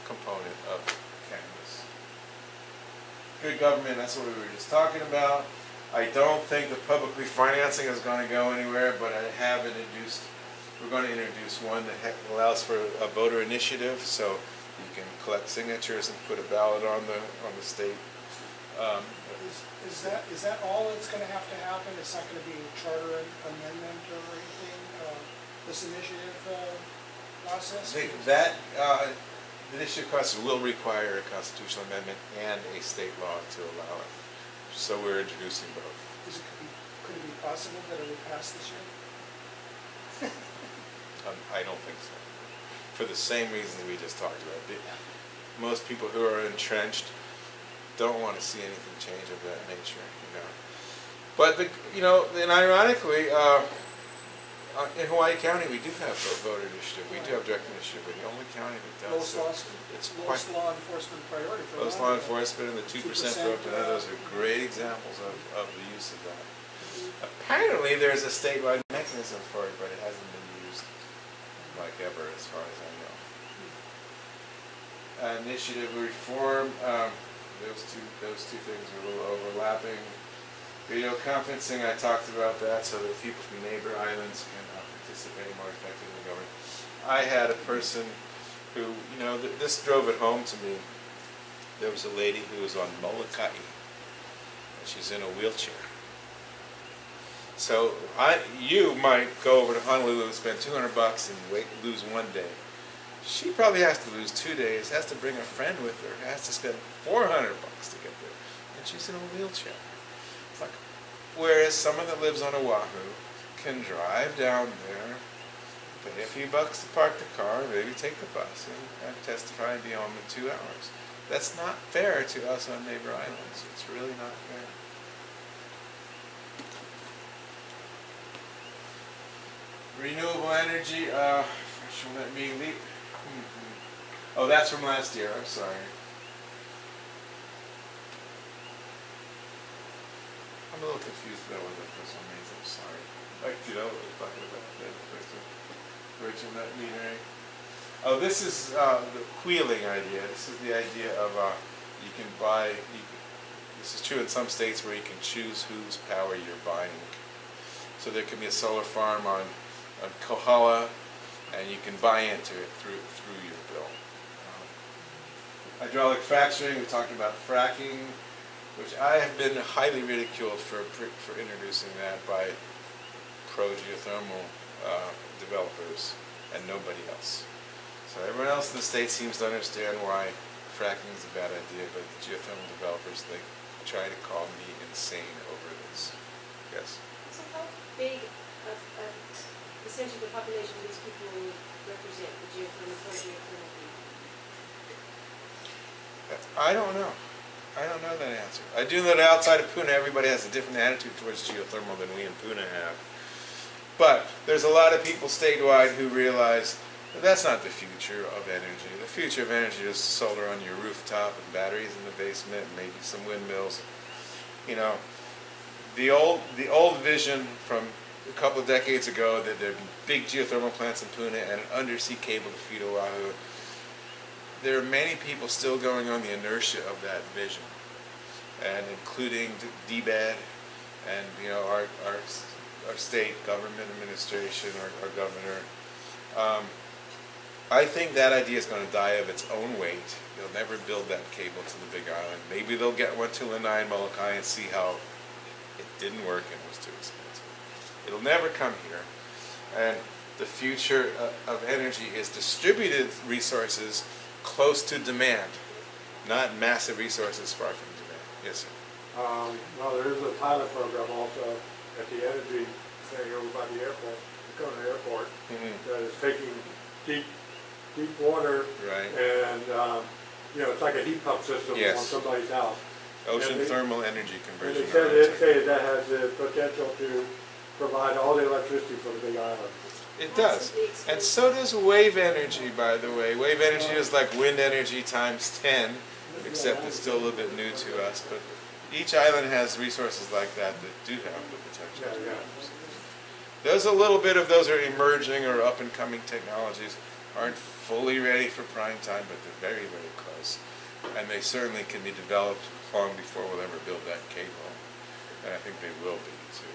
component of cannabis. Good government, that's what we were just talking about. I don't think the publicly financing is going to go anywhere, but we're going to introduce one that allows for a voter initiative, so you can collect signatures and put a ballot on the state. Is that all that's going to have to happen? It's not going to be a charter amendment or anything, this initiative process? That initiative process will require a constitutional amendment and a state law to allow it. So we're introducing both. Could it be possible that it would pass this year? I don't think so. For the same reasons we just talked about. Most people who are entrenched don't want to see anything change of that nature, But and ironically, in Hawaii County we do have voter initiative. We do have direct initiative. We're the only county that does. Lowest law enforcement priority. Lowest law enforcement and the 2% vote. Those are great examples of the use of that. Apparently, there's a statewide mechanism for it, but it hasn't been used like ever, as far as I know. Initiative reform. Those two things are a little overlapping. Video conferencing, I talked about that, so that people from neighbor islands can participate more effectively in the government. I had a person who, this drove it home to me. There was a lady who was on Molokai, and she's in a wheelchair. So you might go over to Honolulu and spend $200 and lose one day. She probably has to lose 2 days, has to bring a friend with her, has to spend $400 to get there, and she's in a wheelchair. It's like, whereas someone that lives on Oahu can drive down there, pay a few bucks to park the car, maybe take the bus, and testify and be home in 2 hours. That's not fair to us on neighbor islands. It's really not fair. Renewable energy, first one let me leap. Oh, that's from last year, I'm sorry. I'm a little confused about what that first one means, I'm sorry. Like, what we're talking about the first one. Virtual net metering. Oh, this is the wheeling idea. This is the idea of you can buy, this is true in some states where you can choose whose power you're buying. So there can be a solar farm on Kohala, and you can buy into it through your bill. Hydraulic fracturing, we talked about fracking, which I have been highly ridiculed for introducing that by pro-geothermal developers and nobody else. So everyone else in the state seems to understand why fracking is a bad idea, but the geothermal developers, they try to call me insane over this. Yes? So how big a percentage of the population these people represent, the geothermal people? I don't know. I don't know that answer. I do know that outside of Puna, everybody has a different attitude towards geothermal than we in Puna have. But there's a lot of people statewide who realize that that's not the future of energy. The future of energy is solar on your rooftop and batteries in the basement and maybe some windmills. The old vision from a couple of decades ago that there'd be big geothermal plants in Puna and an undersea cable to feed Oahu. There are many people still going on the inertia of that vision, and including DBED and our state government administration, our governor. I think that idea is going to die of its own weight. They'll never build that cable to the Big Island. Maybe they'll get one to Lanai and Molokai and see how it didn't work and was too expensive. It'll never come here. And the future of energy is distributed resources close to demand, not massive resources far from demand. Yes, sir. Well, there is a pilot program also at the energy thing over by the airport, the Kona Airport, that is taking deep water right. and you know, it's like a heat pump system on Yes. somebody's house. Ocean And they- thermal energy And conversion. they say that has the potential to provide all the electricity for the Big Island. It does. Massively And expensive. so does wave energy, by the way. Wave energy is like wind energy times 10, except it's still a little bit new to us. But each island has resources like that do have the potential. Yeah. There's a little bit of those are emerging or up and coming technologies, aren't fully ready for prime time, but they're very, very close. And they certainly can be developed long before we'll ever build that cable. And I think they will be too.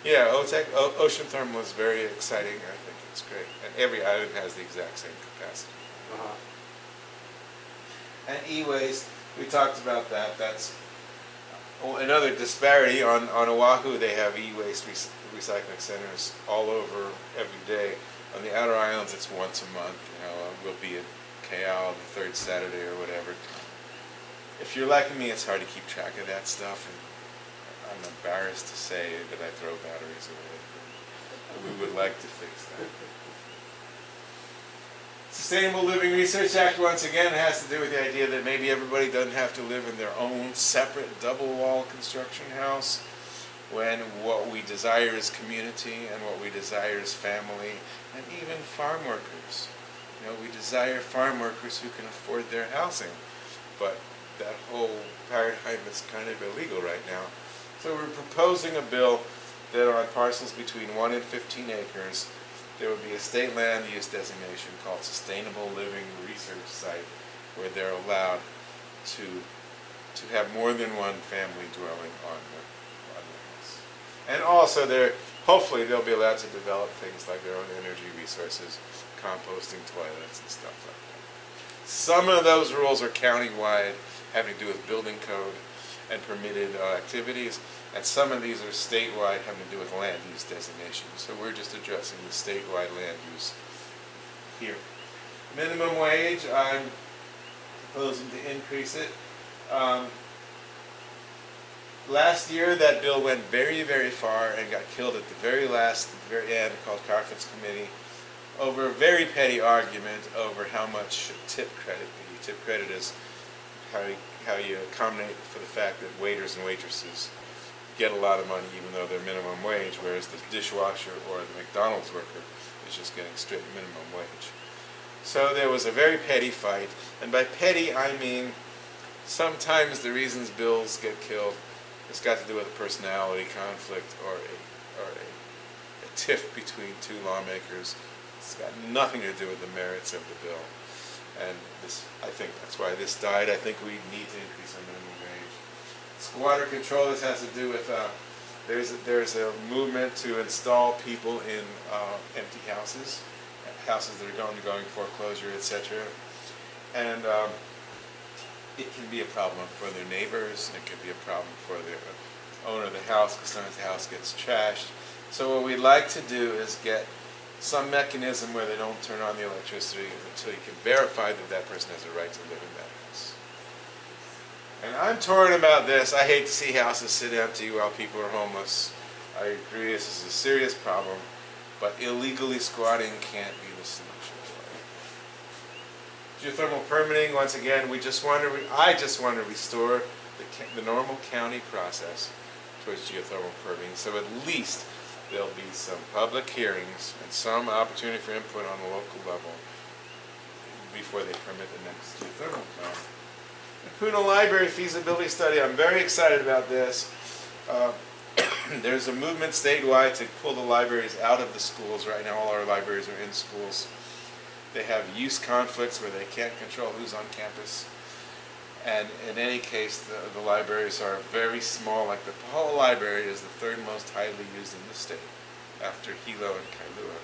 Yeah, ocean thermal is very exciting. I think it's great. And every island has the exact same capacity. Uh-huh. And e-waste, we talked about that. That's another disparity. On Oahu, they have e-waste recycling centers all over every day. On the outer islands, it's once a month. You know, we'll be at Keaau the third Saturday or whatever. If you're like me, it's hard to keep track of that stuff. And I'm embarrassed to say that I throw batteries away. We would like to fix that. Sustainable Living Research Act, once again, has to do with the idea that maybe everybody doesn't have to live in their own separate double-wall construction house, when what we desire is community and what we desire is family, and even farm workers. You know, we desire farm workers who can afford their housing, but that whole paradigm is kind of illegal right now. So we're proposing a bill that on parcels between 1 and 15 acres, there would be a state land use designation called Sustainable Living Research Site, where they're allowed to have more than one family dwelling on the house. And also, hopefully they'll be allowed to develop things like their own energy resources, composting toilets and stuff like that. Some of those rules are county-wide, having to do with building code and permitted activities, and some of these are statewide, having to do with land use designation. So we're just addressing the statewide land use here. Minimum wage, I'm proposing to increase it. Last year, that bill went very, very far and got killed at the very end, called Conference Committee, over a very petty argument over how much should tip credit be. Tip credit is how you accommodate for the fact that waiters and waitresses get a lot of money even though they're minimum wage, whereas the dishwasher or the McDonald's worker is just getting straight minimum wage. So there was a very petty fight, and by petty I mean sometimes the reasons bills get killed has got to do with a personality conflict or a tiff between two lawmakers. It's got nothing to do with the merits of the bill. And I think that's why this died. I think we need to increase our minimum wage. Squatter control, this has to do with, there's a movement to install people in empty houses that are going foreclosure, etc. And it can be a problem for their neighbors, and it can be a problem for the owner of the house, because sometimes the house gets trashed. So what we'd like to do is get some mechanism where they don't turn on the electricity until you can verify that that person has a right to live in that house. And I'm torn about this. I hate to see houses sit empty while people are homeless. I agree this is a serious problem, but illegally squatting can't be the solution. Geothermal permitting, once again, I just want to restore the normal county process towards geothermal permitting, so at least there'll be some public hearings and some opportunity for input on the local level before they permit the next geothermal plant. The Puna Library feasibility study, I'm very excited about this. There's a movement statewide to pull the libraries out of the schools. Right now all our libraries are in schools. They have use conflicts where they can't control who's on campus. And in any case, the libraries are very small. Like the whole library is the third most highly used in the state, after Hilo and Kailua.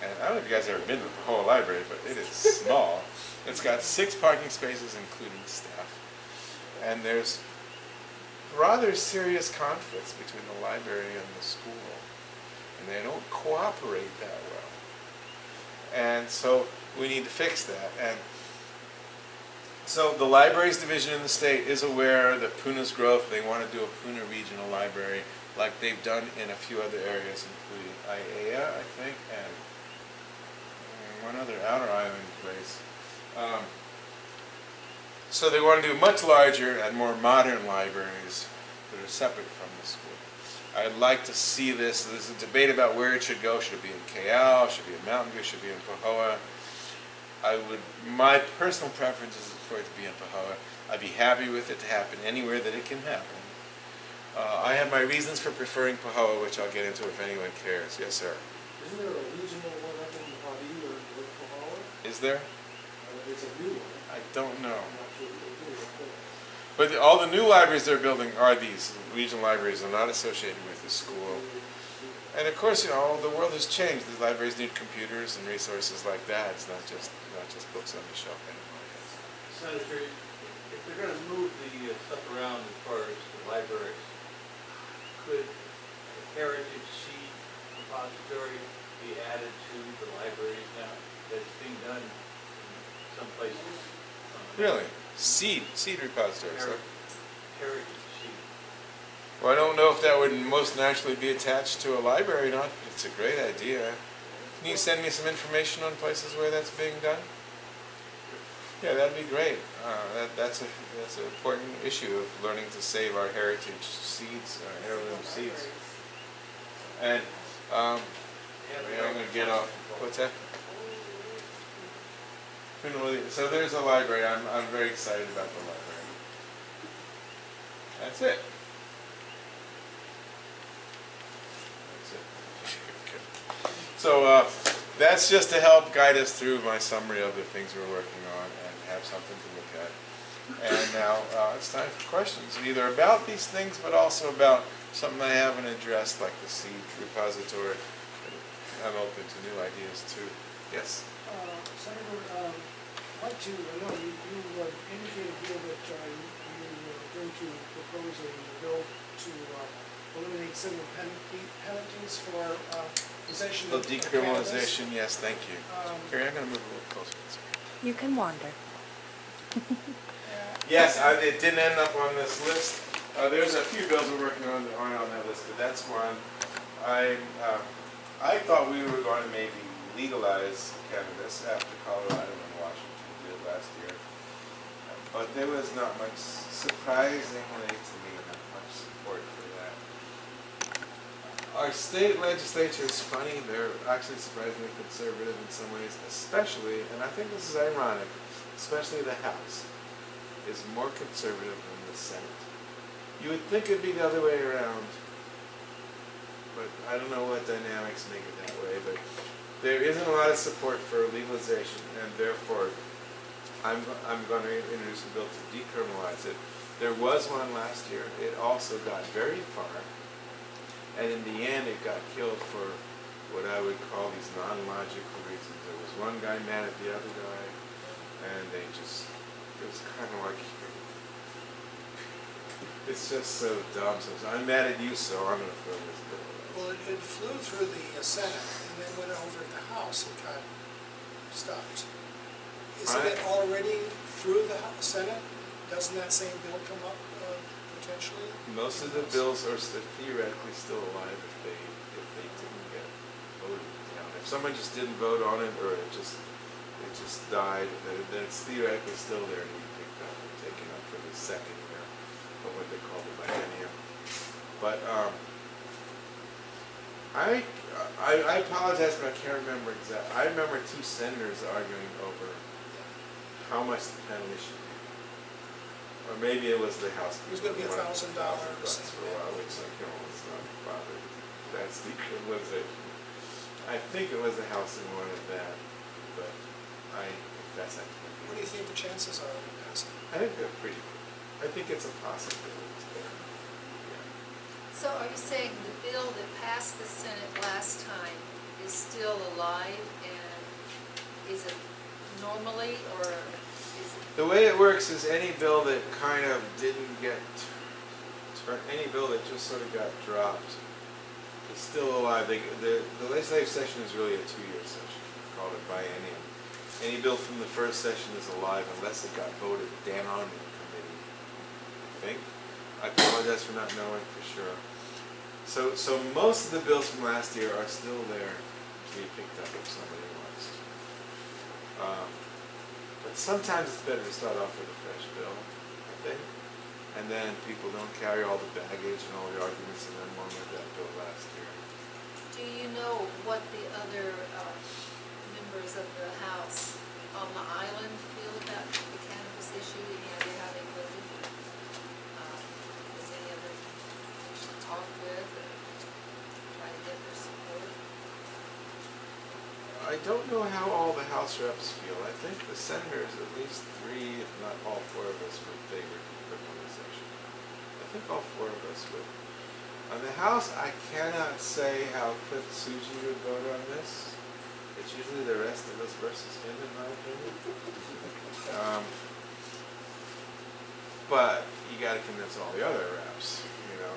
And I don't know if you guys have ever been to the whole library, but it is small. It's got 6 parking spaces, including staff. And there's rather serious conflicts between the library and the school. And they don't cooperate that well. And so we need to fix that. And so the libraries division in the state is aware that Puna's growth, they want to do a Puna regional library like they've done in a few other areas, including Aiea, I think, and one other outer island place. So they want to do much larger and more modern libraries that are separate from the school. I'd like to see this. There's a debate about where it should go. Should it be in Keaau? Should it be in Mountain View? Should it be in Pahoa? My personal preference is for it to be in Pahoa. I'd be happy with it to happen anywhere that it can happen. I have my reasons for preferring Pahoa, which I'll get into if anyone cares. Yes, sir. Isn't there a regional one up in Hawaii or Pahoa? Is there? It's a new one. I don't know. I'm not sure if they do it, But all the new libraries they're building are these regional libraries. They're not associated with the school. And of course, you know, the world has changed. The libraries need computers and resources like that. It's not just books on the shelf anymore. Senator, if they're going to move the stuff around as far as the libraries, could a heritage seed repository be added to the libraries now? That's being done in some places. Really? Seed repositories. Huh? Heritage seed. Well, I don't know if that would most naturally be attached to a library or not. It's a great idea. Can you send me some information on places where that's being done? Yeah, that'd be great. That's an important issue of learning to save our heritage seeds, our heirloom seeds. And I'm going to get off. What's that? So there's a library. I'm very excited about the library. That's it. So that's just to help guide us through my summary of the things we're working on and have something to look at. And now it's time for questions, either about these things but also about something I haven't addressed, like the seed repository. I'm open to new ideas too. Yes? Senator, I'd like to, I know you indicated here that you were going to propose a bill to eliminate civil penalties for possession of cannabis. Decriminalization, yes, thank you. Carrie, I'm going to move a little closer. You can wander. Yes, it didn't end up on this list. There's a few bills we're working on that aren't on that list, but that's one. I thought we were going to maybe legalize cannabis after Colorado and Washington did last year. But there was not much, surprisingly to me, not much support for that. Our state legislature is funny. They're actually surprisingly conservative in some ways, especially, and I think this is ironic, especially the House is more conservative than the Senate. You would think it'd be the other way around, but I don't know what dynamics make it that way, but there isn't a lot of support for legalization, and therefore I'm going to introduce a bill to decriminalize it. There was one last year. It also got very far, and in the end it got killed for what I would call these non-logical reasons. There was one guy mad at the other guy, and it was kind of like, it's just so dumb. So I'm mad at you, so I'm going to throw this bill away. Well, it flew through the Senate and then went over to the House and got stopped. Isn't it already through the Senate? Doesn't that same bill come up potentially? Most of the bills are theoretically still alive if they didn't get voted down. If someone just didn't vote on it, or it just died, then it's theoretically still there to be picked up and taken up for the second year of what they call the biennium. But I apologize, but I can't remember exactly. I remember two senators arguing over how much the penalty should be. Or maybe it was the House. It was going to be $1,000 for a while, which I can't not bother. That's decriminalization. I think it was the House that wanted that, but that's not. What do you think the chances are of it passing? I think they're pretty good. I think it's a possibility. Yeah. So are you saying the bill that passed the Senate last time is still alive, and is it normally, or is it? The way it works is any bill that kind of didn't get any bill that just sort of got dropped is still alive. The legislative session is really a 2-year session, called a biennium. Any bill from the first session is alive unless it got voted down in committee, I think. I apologize for not knowing for sure. So most of the bills from last year are still there to be picked up if somebody wants to. But sometimes it's better to start off with a fresh bill, I think. And then people don't carry all the baggage and all the arguments and then one with that bill last year. Do you know what the other members of the House on the island feel about the cannabis issue? Any idea how they voted? Is any other you should talk with or try to get their support? I don't know how all the House reps feel. I think the senators, at least 3, if not all 4 of us, would favor decriminalization. I think all 4 of us would. On the House, I cannot say how Cliff Suji would vote on this. It's usually the rest of us versus him, in my opinion. But you got to convince all the other reps, you know.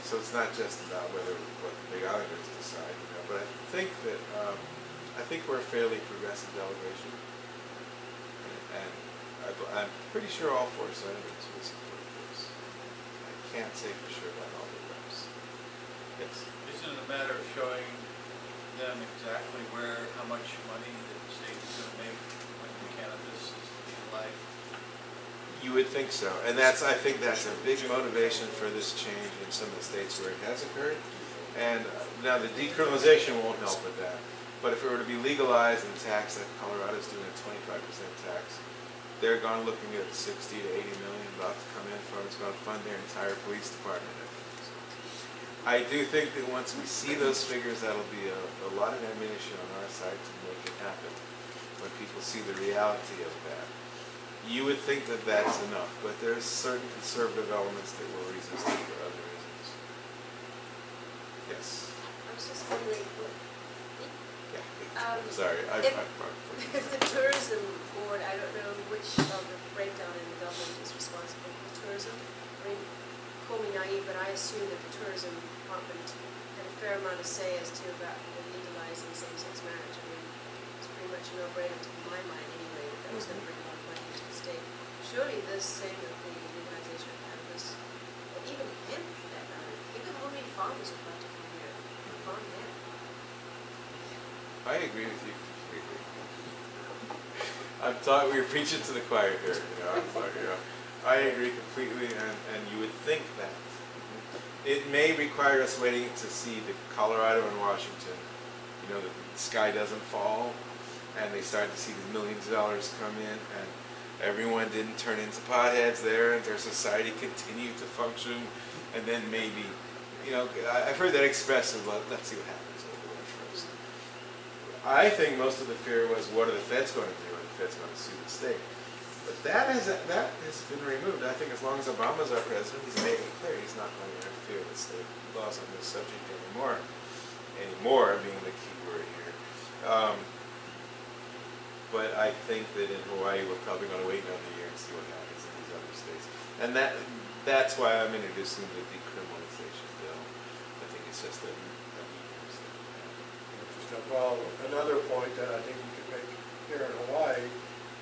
So it's not just about what the Big Islanders decide, you know. But I think that we're a fairly progressive delegation, and I'm pretty sure all 4 senators would support this. I can't say for sure about all the reps. Yes. Isn't it a matter of showing them exactly how much money the state is going to make when the cannabis is legalized? You would think so, and I think that's a big motivation for this change in some of the states where it has occurred. And now the decriminalization won't help with that. But if it were to be legalized and taxed, like Colorado's doing a 25% tax, they're gone looking at 60 to 80 million bucks come in from. It's going to fund their entire police department. I do think that once we see those figures, that'll be a lot of ammunition on our side to make it happen. When people see the reality of that, you would think that that's enough, but there's certain conservative elements that will resist it for other reasons. Yes. I was just wondering, Yeah. Sorry, the tourism board, I don't know which of the breakdown in the government is responsible for tourism. I mean, call me naive, but I assume that the tourism department had a fair amount of say as to about legalizing same-sex marriage. I mean, it's pretty much a no-brainer to my mind anyway, that was going to bring a lot of money to the state. Surely this saying that the legalization of cannabis, or even hemp for that matter, think of how many farmers are about to come here and farm hemp. I agree with you completely. I'm thought we were preaching to the choir here. I agree completely, and you would think that. It may require us waiting to see the Colorado and Washington, the sky doesn't fall, and they start to see the millions of dollars come in, and everyone didn't turn into potheads there, and their society continued to function, and then maybe, I've heard that expressed, let's see what happens over there first. I think most of the fear was, what are the feds going to do? Are the feds going to sue the state? But that has been removed. I think as long as Obama's our president, he's made it clear he's not going to interfere with state laws on this subject anymore. Anymore being the key word here. But I think that in Hawaii, we're probably going to wait another year and see what happens in these other states. And that's why I'm introducing the decriminalization bill. I think it's just a weakness. Interesting. Well, another point that I think we could make here in Hawaii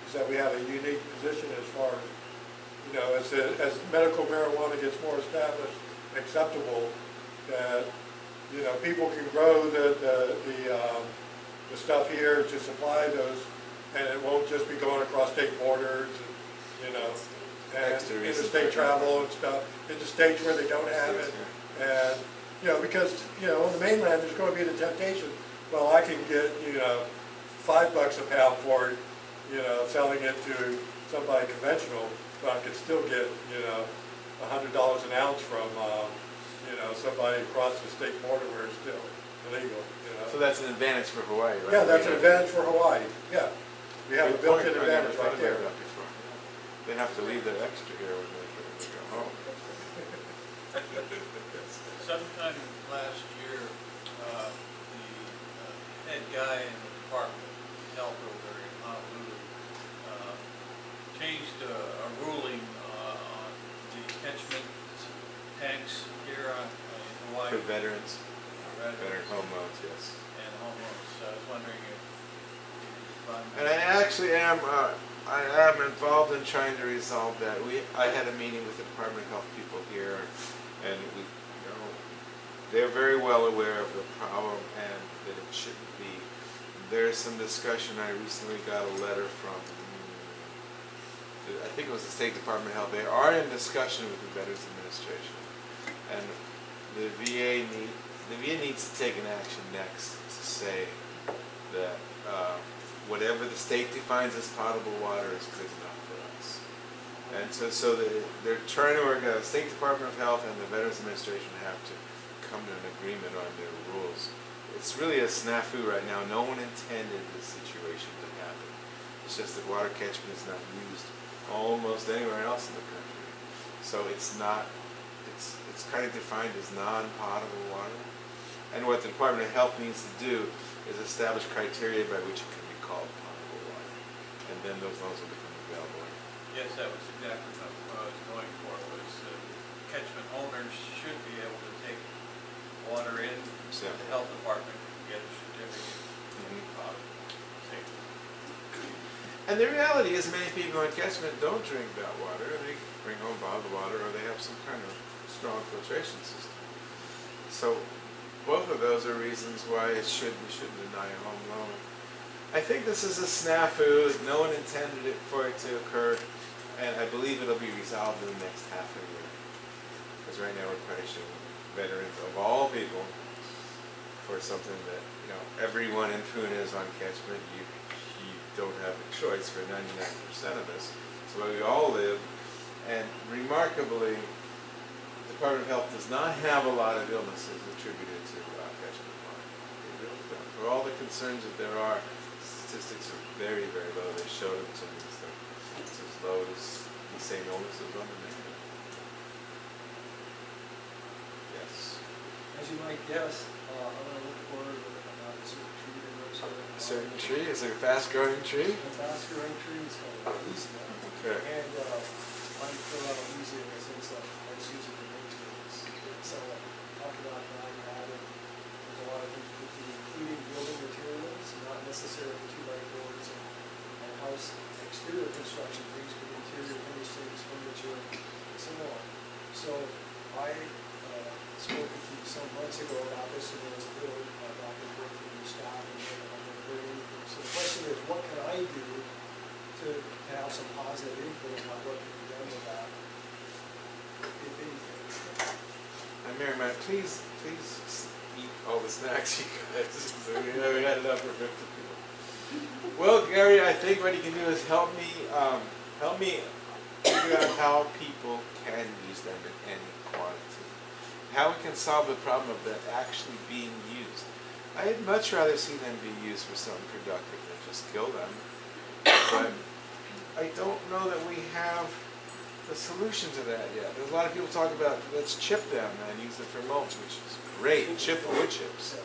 is that we have a unique position as far as, as medical marijuana gets more established and acceptable, that, people can grow the stuff here to supply those, and it won't just be going across state borders, and interstate travel and stuff, into states where they don't have it. And, because, on the mainland, there's going to be the temptation, well, I can get, $5 a pound for it, selling it to somebody conventional, but I could still get, $100 an ounce from, somebody across the state border where it's still illegal, So that's an advantage for Hawaii, right? Yeah, that's an advantage for Hawaii, yeah. We have a built-in advantage right there. They have to leave their extra here when they go home. Sometime last year, the head guy in the Department of Health over in Honolulu changed a ruling on the catchment tanks here in Hawaii. For veterans. Veteran home loans, yes. And home loans. So I was wondering if and I actually am involved in trying to resolve that. I had a meeting with the Department of Health people here, and they're very well aware of the problem and that it shouldn't be there's some discussion. I recently got a letter from, I think it was the State Department of Health. They are in discussion with the Veterans Administration, and the VA needs to take an action next to say that whatever the state defines as potable water is good enough for us. And so they're trying to work out. The State Department of Health and the Veterans Administration have to come to an agreement on their rules. It's really a snafu right now. No one intended this situation to happen. It's just that water catchment is not used almost anywhere else in the country. So it's not, it's kind of defined as non-potable water. And what the Department of Health needs to do is establish criteria by which it can be called potable water. And then those loans will become available. Yes, that was exactly what I was going for, was catchment owners should be able to take water in, the health department can get a certificate of safety. And the reality is many people on catchment don't drink that water. They bring home bottled water, or they have some kind of strong filtration system. So both of those are reasons why we shouldn't deny a home loan. I think this is a snafu. No one intended it for it to occur, and I believe it'll be resolved in the next half a year. Because right now we're punishing veterans of all people for something that, you know, everyone in Pune is on catchment. You don't have a choice for 99% of us. It's where we all live. And remarkably, the Department of Health does not have a lot of illnesses attributed to catchment water. They really don't. For all the concerns that there are, statistics are very, very low. They showed them to me. So it's as low as the same illnesses on the menu. Yes. As you might guess, I'm going to look forward to a certain tree that grows here. A certain tree? Is it a fast-growing tree? A fast-growing tree is called a leaf. Okay. And I'm sure I'll use it as things like let's use it for maintenance. So talk about value added. There's a lot of things we can do, including building materials, not necessarily 2x4s and house exterior construction things, but interior finishes, furniture, and so on. So I spoke with you some months ago about this, and there was a little back and forth from your staff, and I'm not heard anything. So the question is, what can I do to have some positive input about what can be done with that, if anything? And Mary Matt, please eat all the snacks you guys. So we had enough for 50 people. Well, Gary, I think what you can do is help me figure out how people can use them in any quantity. How we can solve the problem of them actually being used. I'd much rather see them be used for something productive than just kill them. But I don't know that we have the solution to that yet. There's a lot of people talk about, let's chip them and use it for mulch, which is great. Chip wood chips.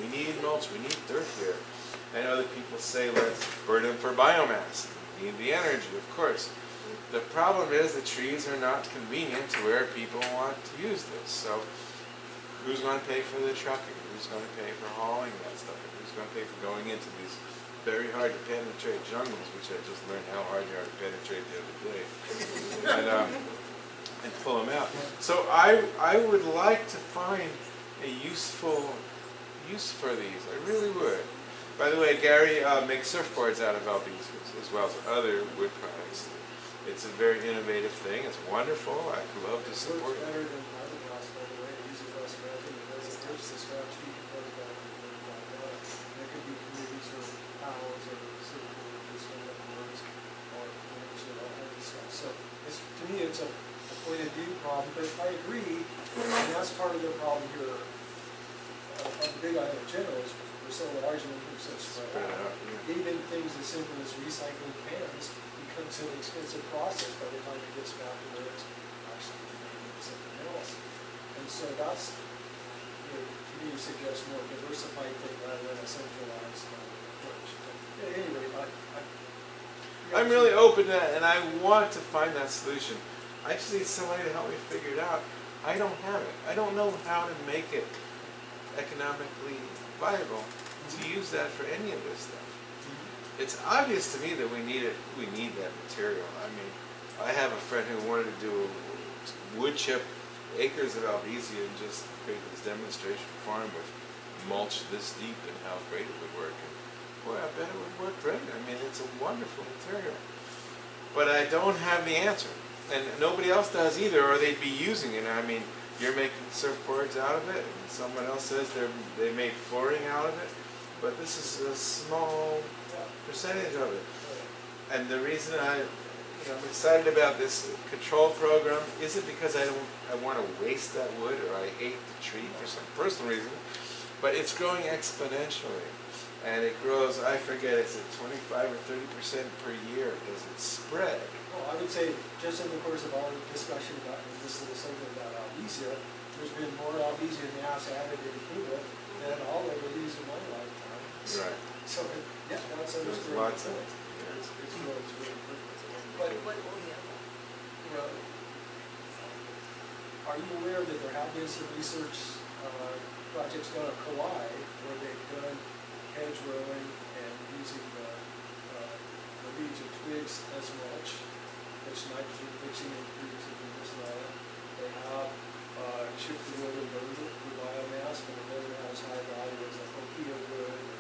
We need mulch, we need dirt here. And other people say, let's burn them for biomass. We need the energy, of course. The problem is the trees are not convenient to where people want to use this. So who's going to pay for the trucking? Who's going to pay for hauling that stuff? And who's going to pay for going into these very hard to penetrate jungles, which I just learned how hard they are to penetrate the other day, and pull them out. So I would like to find a useful use for these. I really would. By the way, Gary makes surfboards out of LBs as well as other wood products. It's a very innovative thing. It's wonderful. I'd love to support it. Better than fiberglass, by the way. It uses less gravity. It hurts the scratch feet compared to that. And there could be communities for owls or silver or just birds or whatever, all kinds of stuff. So to me, it's a point of view problem. But I agree, and that's part of the problem here on the Big Island in general is we're so large and we're so spread out. Even things as simple as recycling cans becomes an expensive process by the time it gets back to where it's actually doing something else. And so that's, to me, suggest more diversified thing rather than a centralized approach. But at any rate, I'm really open to that, and I want to find that solution. I just need somebody to help me figure it out. I don't have it. I don't know how to make it economically viable to use that for any of this stuff. It's obvious to me that we need it. We need that material. I mean, I have a friend who wanted to do a wood chip acres of Albizia and just create this demonstration farm with mulch this deep and how great it would work. And boy, I bet it would work great. I mean, it's a wonderful material. But I don't have the answer. And nobody else does either, or they'd be using it. I mean, you're making surfboards out of it, and someone else says they made flooring out of it. But this is a small percentage of it. And the reason I'm excited about this control program isn't because I want to waste that wood or I hate the tree for some personal reason, but it's growing exponentially. And it grows, I forget, it's at 25 or 30% per year as it spread. Well, I would say, just in the course of our discussion about this little something about Albizia, there's been more Albizia mass added into it than I'll ever use in my lifetime. Right. So, yeah, that's There's lots of it. Yeah. It's really quick. But, you know, are you aware that there have been some research projects done at Keaau where they've done hedgerowing and using the leaves and twigs as mulch, which nitrogen fixing improves the humus and all that. They have chipped the wood and burned it for biomass, but it doesn't have as high value as a Hokio wood or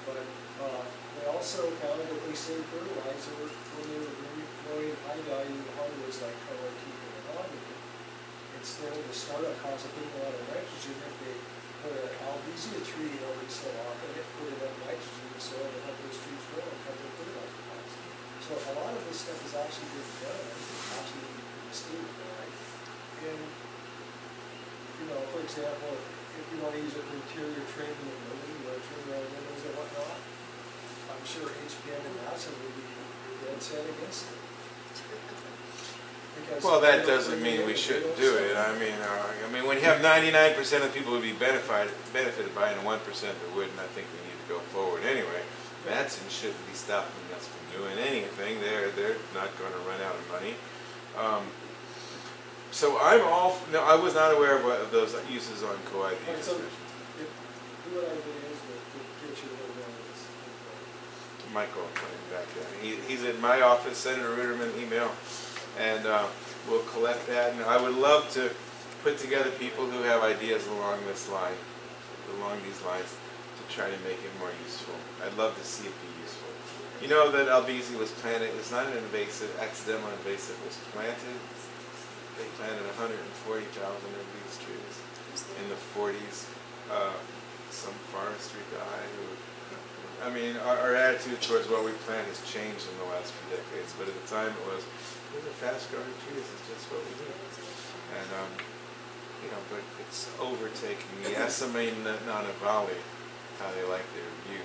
But they also found that they saved fertilizer when they were growing high value hardwoods like color, teak, and mahogany. Instead of the startup cost of putting a lot of nitrogen, if they put an albizia tree every so often, it put enough nitrogen in the soil to help those trees grow and cut their fertilizer costs. So a lot of this stuff has actually been done, actually in the state of Hawaii. And, you know, for example, if you want to use it for interior trim in the building, you know, trim around windows and whatnot, I'm sure HPM and NASA would be dead set against it. Because, Well, that doesn't mean we shouldn't do it. I mean, when you have 99% of people who would be benefited by it and 1% that wouldn't, I think we need to go forward anyway. Madsen shouldn't be stopping us from doing anything. They're not going to run out of money. So no, I was not aware of those uses on Keaau. So, do what I did is to get you a little bit of this. Michael back there. He's at my office, Senator Ruderman email, and we'll collect that. And I would love to put together people who have ideas along these lines, to try to make it more useful. I'd love to see it be useful. You know that Albizia was planted. It's not an invasive, accidental invasive. It was planted. They planted 140,000 of these trees in the 40s. Some forestry guy who. I mean, our attitude towards what we plant has changed in the last few decades, but at the time it was, these are fast-growing trees, it's just what we do. And, but it's overtaking the Esame Valley, how they like their view.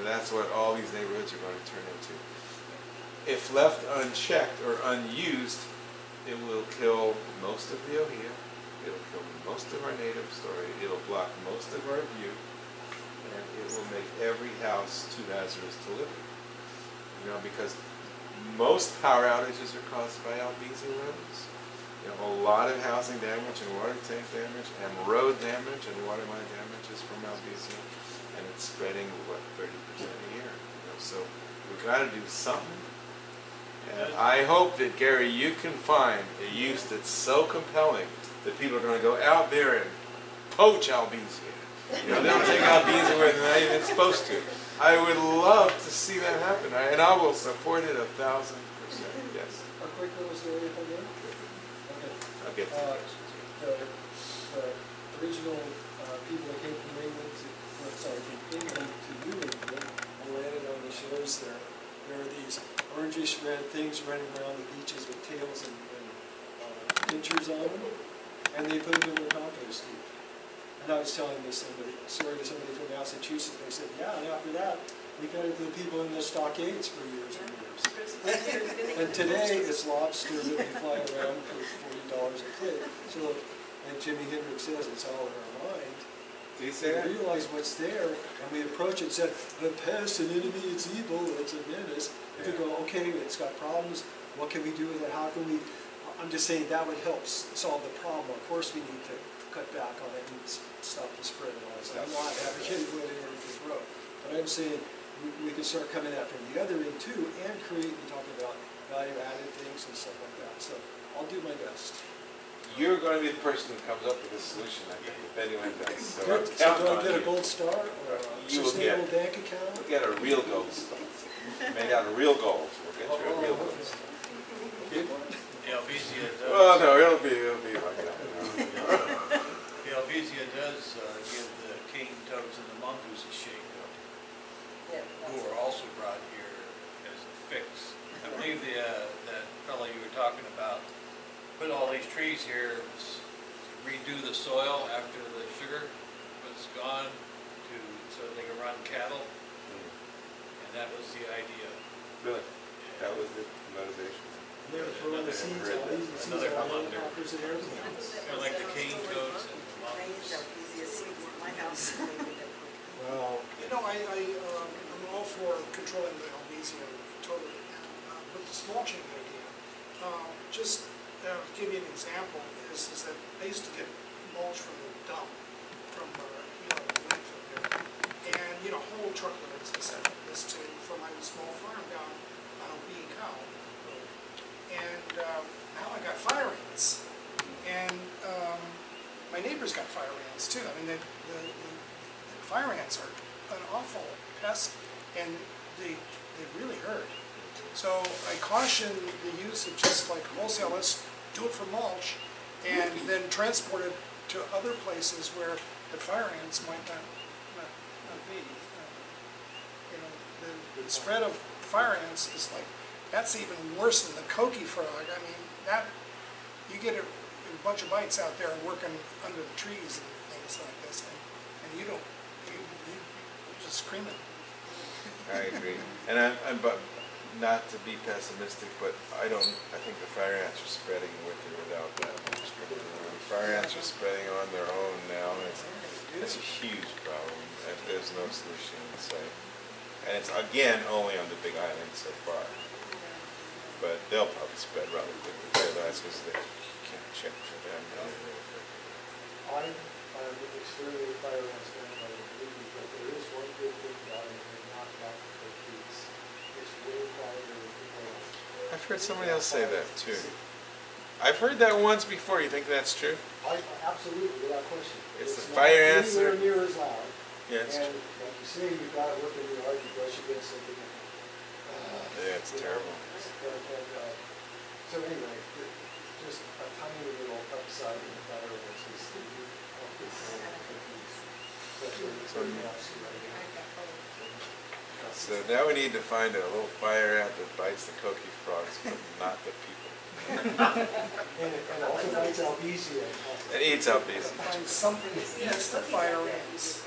That's what all these neighborhoods are going to turn into. If left unchecked or unused, it will kill most of the ohia, it'll kill most of our native story, it'll block most of our view, and it will make every house too hazardous to live in. Because most power outages are caused by Albizia roads. A lot of housing damage and water tank damage and road damage and water line damage is from Albizia, and it's spreading, 30% a year. So we've got to do something. And I hope that, Gary, you can find a use that's so compelling that people are going to go out there and poach Albizia. They'll take Albizia where they're not even supposed to. I would love to see that happen, and I will support it 1,000%. Yes. A quick little story if I may? Okay. I'll get to the questions. The original people that came from England from England to New England landed on the shores there. There are these orangish red things running around the beaches with tails and pinchers on them, and they put them in the compost heap. And I was telling this story to somebody from Massachusetts. They said, yeah, and after that, we got to put people in the stockades for years and years. And today, it's lobster that we fly around for $40 a clip. So, like Jimi Hendrix says, it's all in our mind. Do you say that? We realize what's there, and we approach it and said, the pest, an enemy, it's evil, it's a menace. If we go, okay, it's got problems, what can we do with it? How can we, I'm just saying that would help solve the problem. Of course, we need to cut back on it and stop the spread and all that stuff. I'm not advocating what anyone can grow, but I'm saying we can start coming at from the other end too, and create, we talk about value-added things and stuff like that. So I'll do my best. you're going to be the person who comes up with a solution, I think, if anyone does. So I'm Good. So counting do I on get a you. gold star or a You will sustainable bank account? We'll get a real gold star, made out of real gold. We'll get you a real gold star. Helvetia does. Well, no, it'll be like that. Helvetia does give the cane toads and the mongoose a shake, who are also brought here as a fix. I believe that fellow you were talking about put all these trees here to redo the soil after the sugar was gone so they can run cattle, and that was the idea. Really? That was the motivation. They're throwing the seeds, all these seeds, Another all the blunder. hoppers and everything else. Kind of like the cane toads and the I use mongoose. Helvetia seeds in my house. Well, You know, I'm all for controlling the Helvetia totally, but the mulching idea, just to give you an example, is that I used to get mulch from the dump, from Hilo, from there, and, whole truckloads and stuff like this for my small farm down on Keaau. And now I got fire ants, and my neighbor's got fire ants too. I mean, the fire ants are an awful pest, and they really hurt. So I caution the use of just like wholesale, let's do it for mulch, and then transport it to other places where the fire ants might not be. The spread of fire ants is like, that's even worse than the coqui frog. I mean, you get a bunch of bites out there working under the trees and things like this, and you're just screaming. I agree. And but not to be pessimistic, but I think the fire ants are spreading with or without that. Fire ants are spreading on their own now. It's a huge problem, and there's no solution in sight. And it's, again, only on the Big Island so far. But they'll probably spread rather quickly. That's because they can't check for them. I'm extremely fire ants fan by the movie, but there is one good thing about it, and they're not about the trees. It's way quieter than people else. I've heard somebody else say that too. I've heard that once before. You think that's true? Absolutely, without question. It's the fire ants Anywhere near as loud. Yeah, it's and true. like you say, you've got to work in your yard to brush against something. Yeah, it's terrible. So anyway, just a tiny little upside in the fire ants is that you help control cookies. That's what it's right now. So now we need to find a little fire ant that bites the coqui frogs, but not the people. And also bites Helvetia. It eats up easy. Find something that eats the fire ants.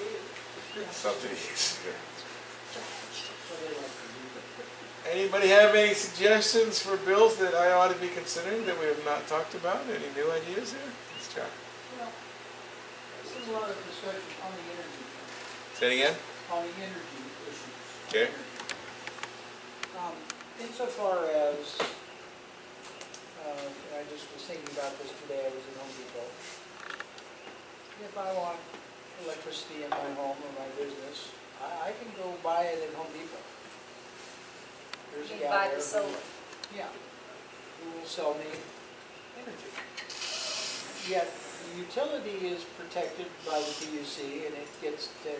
Something eats. Anybody have any suggestions for bills that I ought to be considering that we have not talked about? Any new ideas there? Let's try. Well, there's a lot of discussion on the energy, Say it again? on the energy issues. Okay. Insofar as, I just was thinking about this today, I was in Home Depot. If I want electricity in my home or my business, I can go buy it at Home Depot. There's a You guy buy there the who- solar. Yeah, who will sell me energy. Yet, the utility is protected by the PUC, and it gets to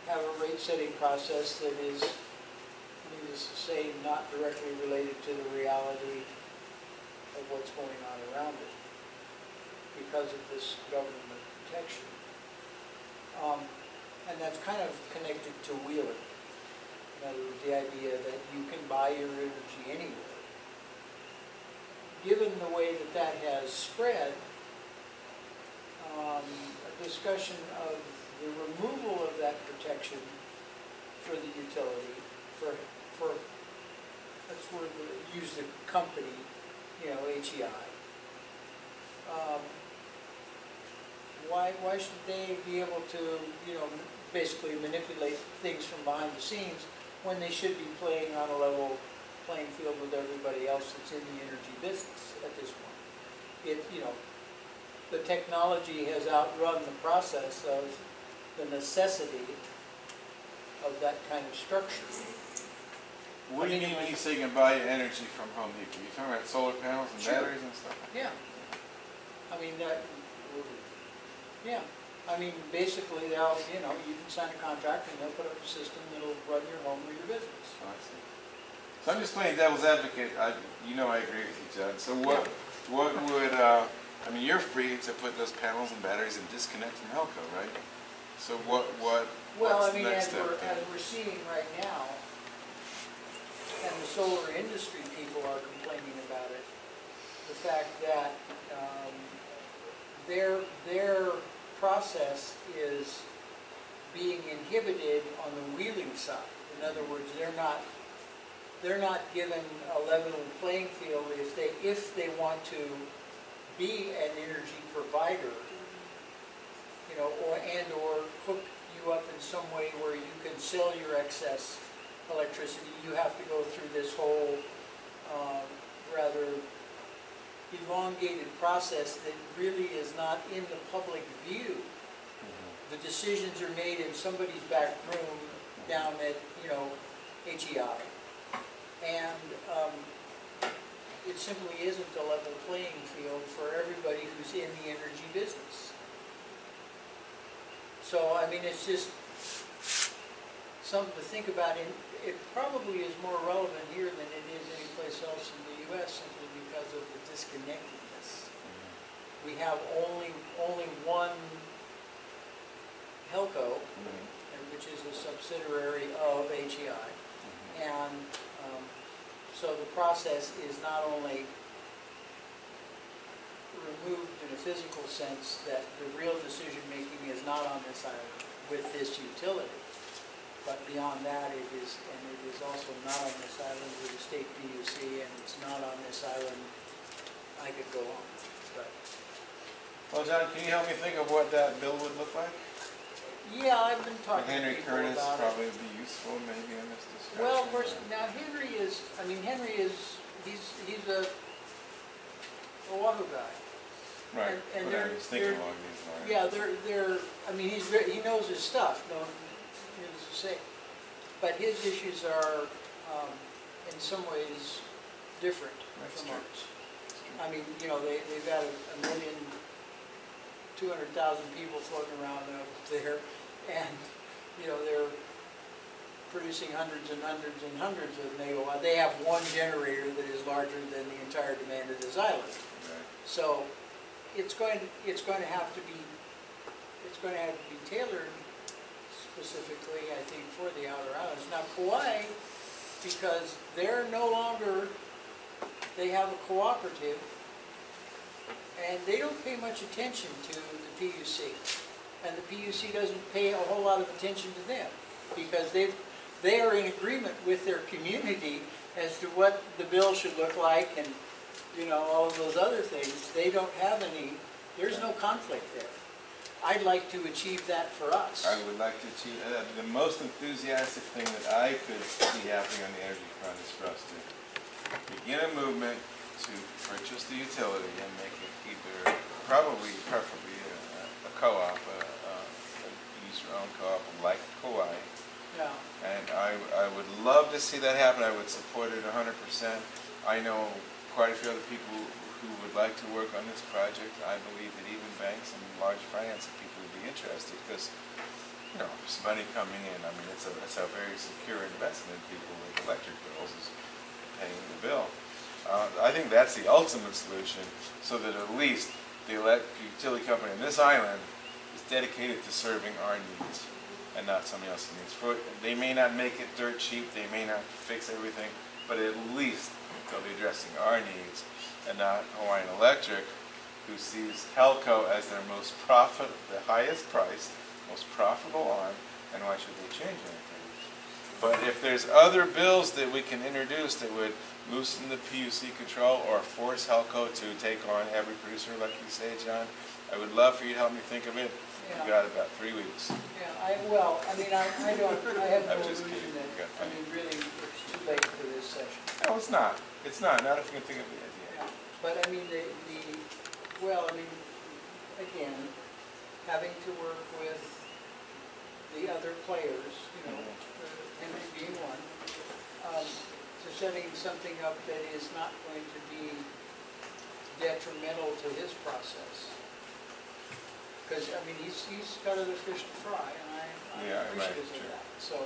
have a rate-setting process that is, needless to say, not directly related to the reality of what's going on around it because of this government protection. And that's kind of connected to Wheeler. In other words, the idea that you can buy your energy anywhere. Given the way that that has spread, a discussion of the removal of that protection for the utility, for let's use the company, HEI. Why should they be able to, basically manipulate things from behind the scenes when they should be playing on a level playing field with everybody else that's in the energy business at this point? The technology has outrun the process of the necessity of that kind of structure. What do you mean when you say you can buy energy from Home Depot? You talking about solar panels and Sure. batteries and stuff? Yeah. I mean, that, yeah, I mean, basically, they'll, you know, you can sign a contract and they'll put up a system that'll run your home or your business. Oh, I see. So I'm just playing devil's advocate. You know I agree with you, John. So what would, I mean, you're free to put those panels and batteries and disconnect from Helco, right? So Well, what's I the mean, next as step? we're seeing right now, and the solar industry people are complaining about it, the fact that their process is being inhibited on the wheeling side. In other words, they're not given a level playing field if they want to be an energy provider, you know, or hook you up in some way where you can sell your excess electricity. You have to go through this whole rather elongated process that really is not in the public view. The decisions are made in somebody's back room down at, you know, HEI. And it simply isn't a level playing field for everybody who's in the energy business. So, I mean, it's just something to think about. It probably is more relevant here than it is anyplace else in the U.S. simply because of the disconnectedness. We have only one Helco, which is a subsidiary of HEI, and so the process is not only removed in a physical sense that the real decision making is not on this island with this utility, but beyond that it is also not on this island with the state PUC, and it's not on this island. I could go on, but. Well, John, can you help me think of what that bill would look like? Yeah, I've been talking to Henry people Curtis about probably it. would be useful maybe in this discussion. Well, of course, now Henry is he's a auto guy. Right, and but I was thinking along these lines. Yeah, I mean, he knows his stuff, needless to say. But his issues are, in some ways, different from ours. I mean, you know, they've got 1,200,000 people floating around up there, and, you know, they're producing hundreds and hundreds and hundreds of megawatts. They have one generator that is larger than the entire demand of this island. Right. So it's going to have to be tailored specifically, I think, for the outer islands. Now Kauai, because they're no longer, they have a cooperative, and they don't pay much attention to the PUC, and the PUC doesn't pay a whole lot of attention to them, because they are in agreement with their community as to what the bill should look like, and, you know, all of those other things. They don't have any, there's no conflict there. I'd like to achieve that for us. I would like to achieve the most enthusiastic thing that I could see happening on the energy front is for us to begin a movement to purchase the utility and make it either, preferably a co-op, use your own co-op like Kauai. Yeah. And I would love to see that happen. I would support it 100%. I know quite a few other people who would like to work on this project. I believe that even banks and large finance people would be interested because, you know, there's money coming in. I mean, it's a very secure investment. People with electric bills is paying the bill. I think that's the ultimate solution, so that at least the utility company on this island is dedicated to serving our needs and not somebody else's needs. They may not make it dirt cheap, they may not fix everything, but at least they'll be addressing our needs and not Hawaiian Electric, who sees Helco as their the highest priced, most profitable arm, and why should they change anything? But if there's other bills that we can introduce that would loosen the PUC control or force Helco to take on every producer, like you say, John, I would love for you to help me think of it. Yeah. You got about 3 weeks. Yeah, I have no I'm just illusion kidding. that, I mean, really, it's too late for this session. No, it's not. It's not. Not if you can think of the idea. Yeah. But I mean, again, having to work with the other players, you know, Henry being one, to setting something up that is not going to be detrimental to his process. Because, I mean, he's got other fish to fry, and Yeah, I'm right, appreciative sure. of that, so.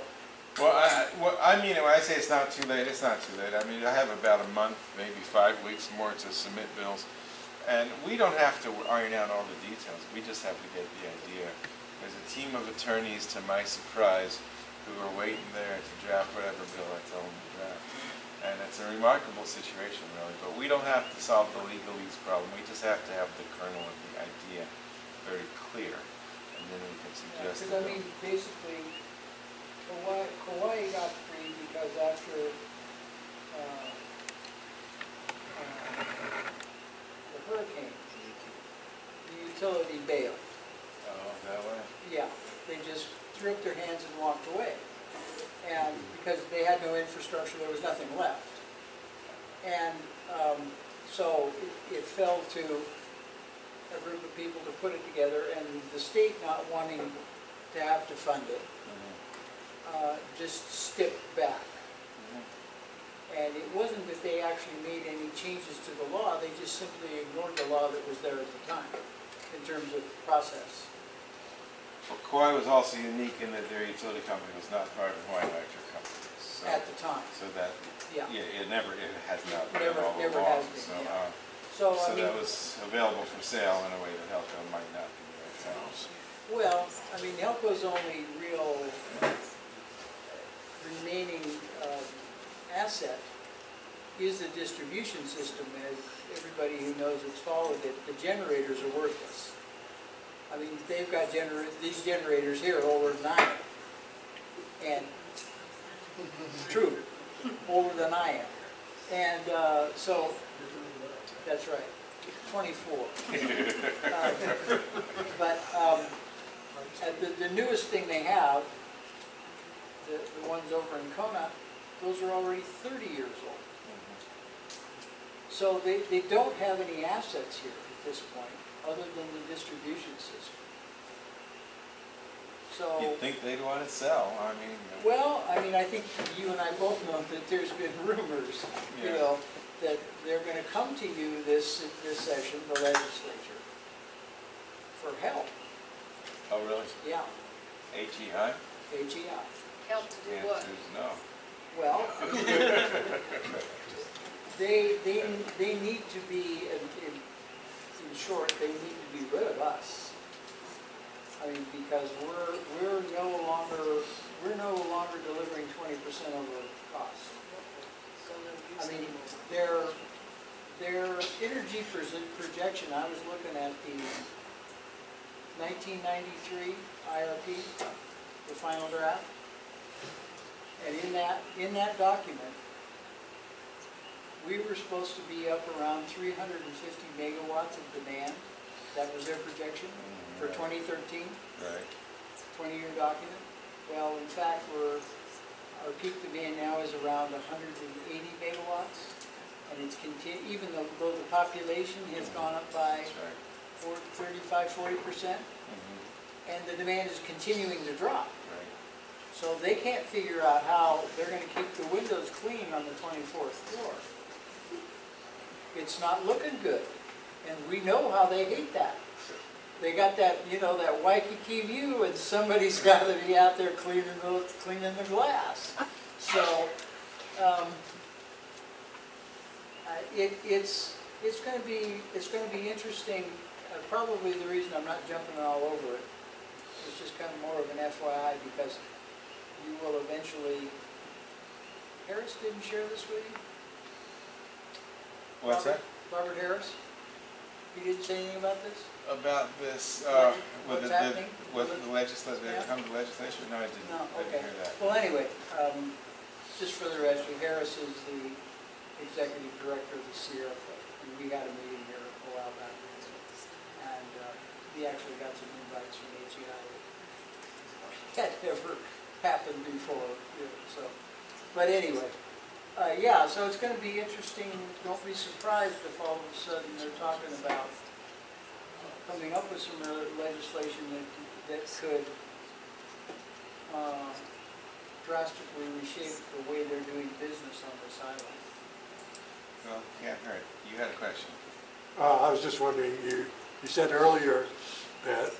Well, I mean, when I say it's not too late, it's not too late. I mean, I have about a month, maybe 5 weeks more to submit bills. And we don't have to iron out all the details. We just have to get the idea. There's a team of attorneys, to my surprise, who are waiting there to draft whatever bill I tell them to draft. And it's a remarkable situation, really. But we don't have to solve the legalese problem. We just have to have the kernel of the idea very clear. And then we can suggest Because, I mean, basically, Kauai got free because after the hurricane, the utility bailed. Oh, that way? Yeah, they just threw up their hands and walked away. And because they had no infrastructure, there was nothing left. And so it fell to a group of people to put it together, and the state not wanting to have to fund it, just stepped back. And it wasn't that they actually made any changes to the law, they just simply ignored the law that was there at the time, in terms of process. Well, Keaau was also unique in that their utility company was not part of Hawaiian Electric Company. So, At the time. So that, Yeah. it has not been Never- all never along. has been, So, yeah. so I mean, that was available for sale in a way that Helco might not be right now. well, I mean, Helco's only real remaining asset is the distribution system. As everybody who knows it's followed it, the generators are worthless. I mean, they've got these generators here are older than I am. And, true, older than I am. And so, that's right, 24. But the newest thing they have, the ones over in Kona, those are already 30 years old. So they don't have any assets here at this point, other than the distribution system. So, You'd think they'd want to sell, I mean. well, I mean, I think you and I both know that there's been rumors, you Yeah. know, that they're going to come to you this session, the legislature, for help. Oh, really? Yeah, HEI? HEI. Help to do The what? answer is no. Well, they need to be, in short, they need to be rid of us. I mean, because we're no longer delivering 20% over cost. I mean, their energy projection, I was looking at the 1993 IRP, the final draft. And in that document, we were supposed to be up around 350 megawatts of demand. That was their projection for 2013, Right. 20-year document. Well, in fact, our peak demand now is around 180 megawatts. And it's even though the population has gone up by That's right. 35–40%, and the demand is continuing to drop. Right. So they can't figure out how they're going to keep the windows clean on the 24th floor. It's not looking good. And we know how they hate that. They got that, you know, that Waikiki view, and somebody's got to be out there cleaning the glass. So it's going to be interesting. Probably the reason I'm not jumping all over it is just kind of more of an FYI, because you will eventually. Harris didn't share this with you? What's that? Robert Harris? He didn't say anything about this? About this, What's happening? with the legislature, Yeah. come to legislation? No, I didn't. No, I okay. didn't hear that. Well, anyway, just for the record, Harris is the executive director of the Sierra Club, and we had a meeting here a while back. And he actually got some invites from HEI that never happened before, you know, so. But anyway, yeah, so it's going to be interesting. Don't be surprised if all of a sudden they're talking about coming up with some legislation that could drastically reshape the way they're doing business on this island. Well, can't hurt. You had a question. I was just wondering, you said earlier that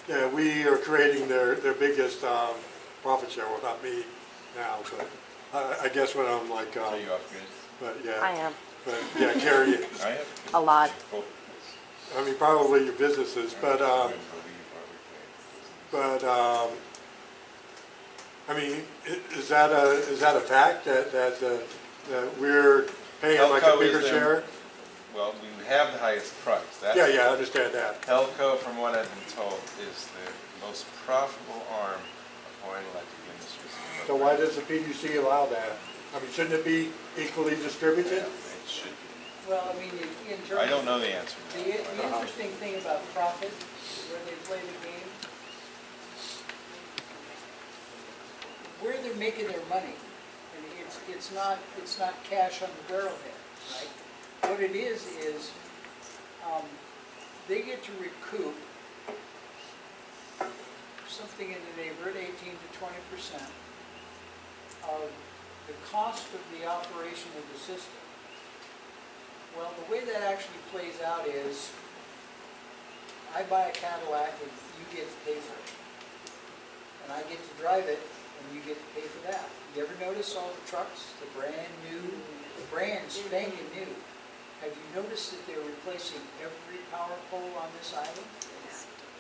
yeah, we are creating their biggest profit share. Well, not me now, but I guess when I'm like, Are you off grid? but I yeah, am, but yeah, Carrie, I have. a lot. I mean, probably your businesses, but I mean, is that a fact that we're paying like a Elko bigger is share? Well, we have the highest price. That's Yeah, I understand that. Elko, from what I've been told, is the most profitable arm of Hawaiian Electric Industries. So why does the PUC allow that? I mean, shouldn't it be equally distributed? It should be. Well, I mean, in terms. I don't know the answer to The that. interesting thing about profit, where they play the game, where they're making their money, and it's not cash on the barrelhead, right? What it is they get to recoup something in the neighborhood, 18 to 20% of the cost of the operation of the system. Well, the way that actually plays out is, I buy a Cadillac and you get to pay for it. And I get to drive it and you get to pay for that. You ever notice all the trucks, the brand spanking new? Have you noticed that they're replacing every power pole on this island?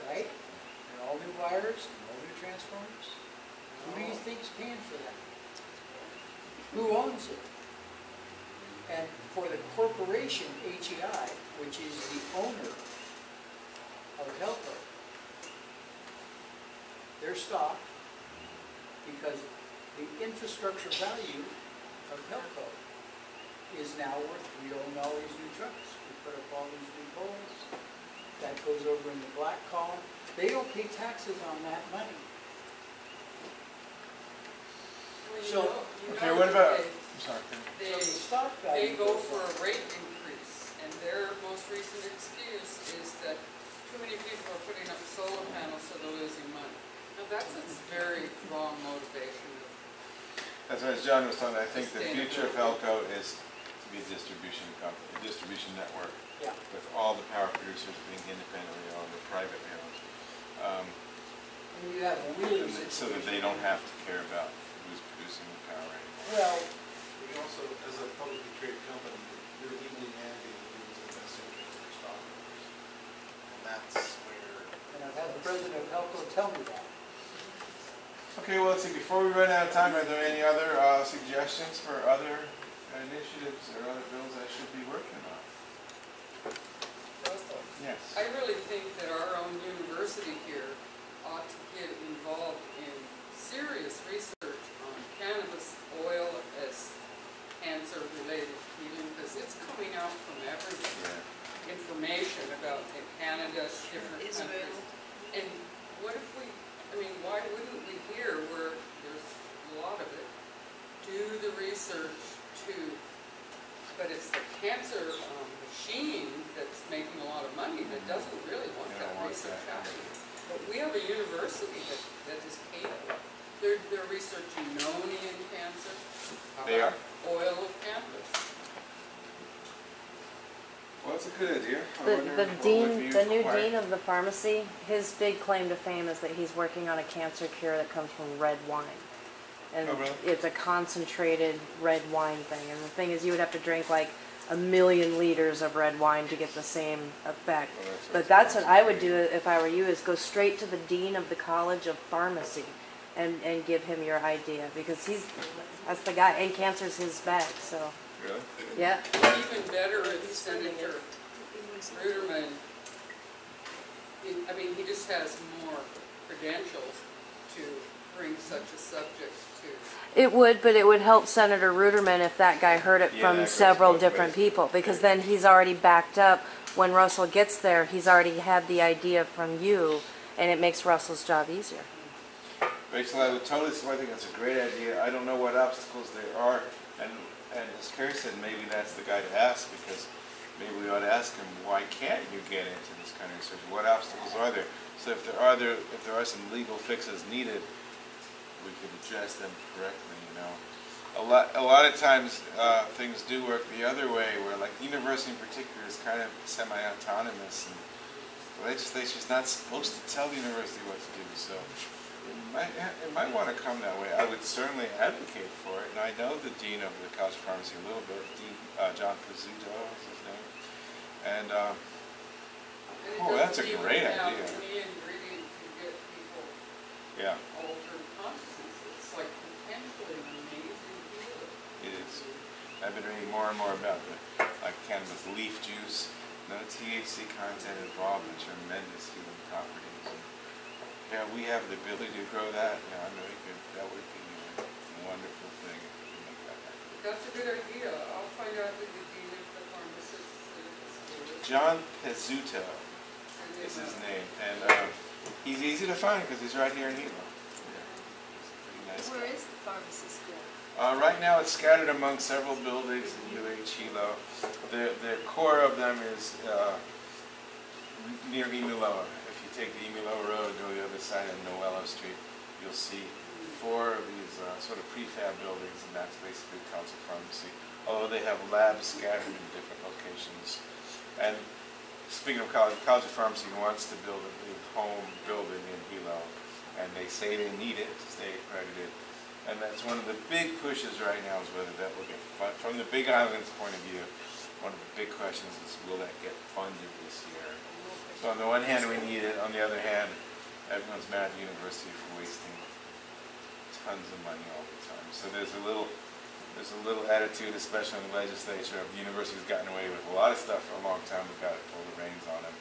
Right? And all new wires and all new transformers? Who do you think's paying for that? Who owns it? And for the corporation, HEI, which is the owner of Helco, their stock, because the infrastructure value of Helco is now worth, we own all these new trucks, we put up all these new poles, that goes over in the black column. They don't pay taxes on that money. So, Okay, what about? I'm sorry. so the stock value They go goes for up. a rate increase, and their most recent excuse is that too many people are putting up solar panels, so they're losing money. Now, that's a very wrong motivation. As John was talking, I think the future of Elko is to be a distribution company, a distribution network, Yeah. with all the power producers being independently owned or privately owned, And you have a wheeler so that they don't have to care about who's producing the power anymore. Well, We also, as a publicly traded company, you're legally mandated to do what's in the best interest of your stockholders. And that's where. and I've had the president of Helco tell me that. Okay, well, let's see, before we run out of time, are there any other suggestions for other initiatives or other bills I should be working on? Russell, Yes. I really think that our own university here ought to get involved in serious research on cannabis oil as cancer-related healing, because it's coming out from everywhere. Yeah. Information about in Canada, different countries. And what if we, I mean, why wouldn't we hear where there's a lot of it, do the research too? But it's the cancer machine that's making a lot of money that doesn't really want They that don't want research that. happening. But we have a university that is Keaau. They're researching noni and cancer. They are? Oil of cannabis. Well, that's a good idea. I The wonder what would dean, be the new required. dean of the pharmacy, his big claim to fame is that he's working on a cancer cure that comes from red wine. And Oh, really? it's a concentrated red wine thing. And the thing is, you would have to drink like 1 million liters of red wine to get the same effect. Well, that's But that's what I would do if I were you, is go straight to the dean of the College of Pharmacy and give him your idea, because that's the guy, and cancer's his bag, so, Really? yeah. Even better if Senator Ruderman, I mean, he just has more credentials to bring such a subject to. It would, but it would help Senator Ruderman if that guy heard it Yeah, that from goes several both different ways. people, because then he's already backed up. When Russell gets there, he's already had the idea from you, and it makes Russell's job easier. Rachel, I would totally support. I think that's a great idea. I don't know what obstacles there are, and as Carrie said, maybe that's the guy to ask, because maybe we ought to ask him, why can't you get into this kind of research? What obstacles are there? So if there are some legal fixes needed, we could address them correctly, you know. a lot of times things do work the other way, where like the university in particular is kind of semi-autonomous, and the legislature's not supposed to tell the university what to do. So it might want to come that way. I would certainly advocate for it, and I know the dean of the College of Pharmacy a little bit, Dean John Pizzuto is his name, and oh, that's a great idea. Any ingredient to get people Yeah. altered consciousness. It's like potentially an amazing deal. It is. I've been reading more and more about the cannabis leaf juice. No THC content involved, but tremendous healing properties. And, yeah, we have the ability to grow that. Yeah, I know that would be a wonderful thing if we can make that happen. That's a good idea. I'll find out who the dean of the pharmacist is. John Pizzuto is his name, and he's easy to find because he's right here in Hilo. Yeah, he's a pretty nice guy. Where is the pharmacy school? Right now it's scattered among several buildings in Hilo. The core of them is near Imiloa. If you take the Imiloa Road, go to the other side of Noello Street, you'll see 4 of these sort of prefab buildings, and that's basically College of Pharmacy. Although they have labs scattered in different locations. And speaking of College of Pharmacy wants to build a big home building in Hilo, and they say they need it to stay accredited. And that's one of the big pushes right now, is whether that will get funded. From the Big Island's point of view, one of the big questions is, will that get funded this year? So on the one hand, we need it. On the other hand, everyone's mad at the university for wasting tons of money all the time. So there's a little attitude, especially in the legislature, of the university's gotten away with a lot of stuff for a long time. We've got to pull the reins on them.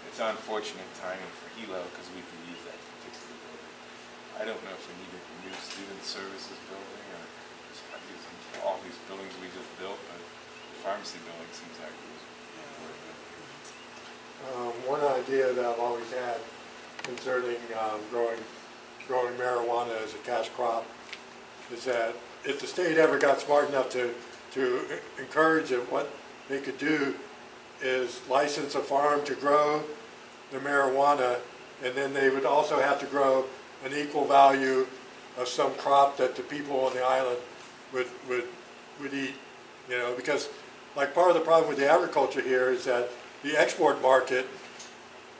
It's unfortunate timing for Hilo because we could use that particular building. I don't know if we need a new student services building or just all these buildings we just built, but the pharmacy building seems like it was worth it. One idea that I've always had concerning growing marijuana as a cash crop is that if the state ever got smart enough to encourage it, what they could do is license a farm to grow the marijuana, and then they would also have to grow an equal value of some crop that the people on the island would eat, you know, because like part of the problem with the agriculture here is that the export market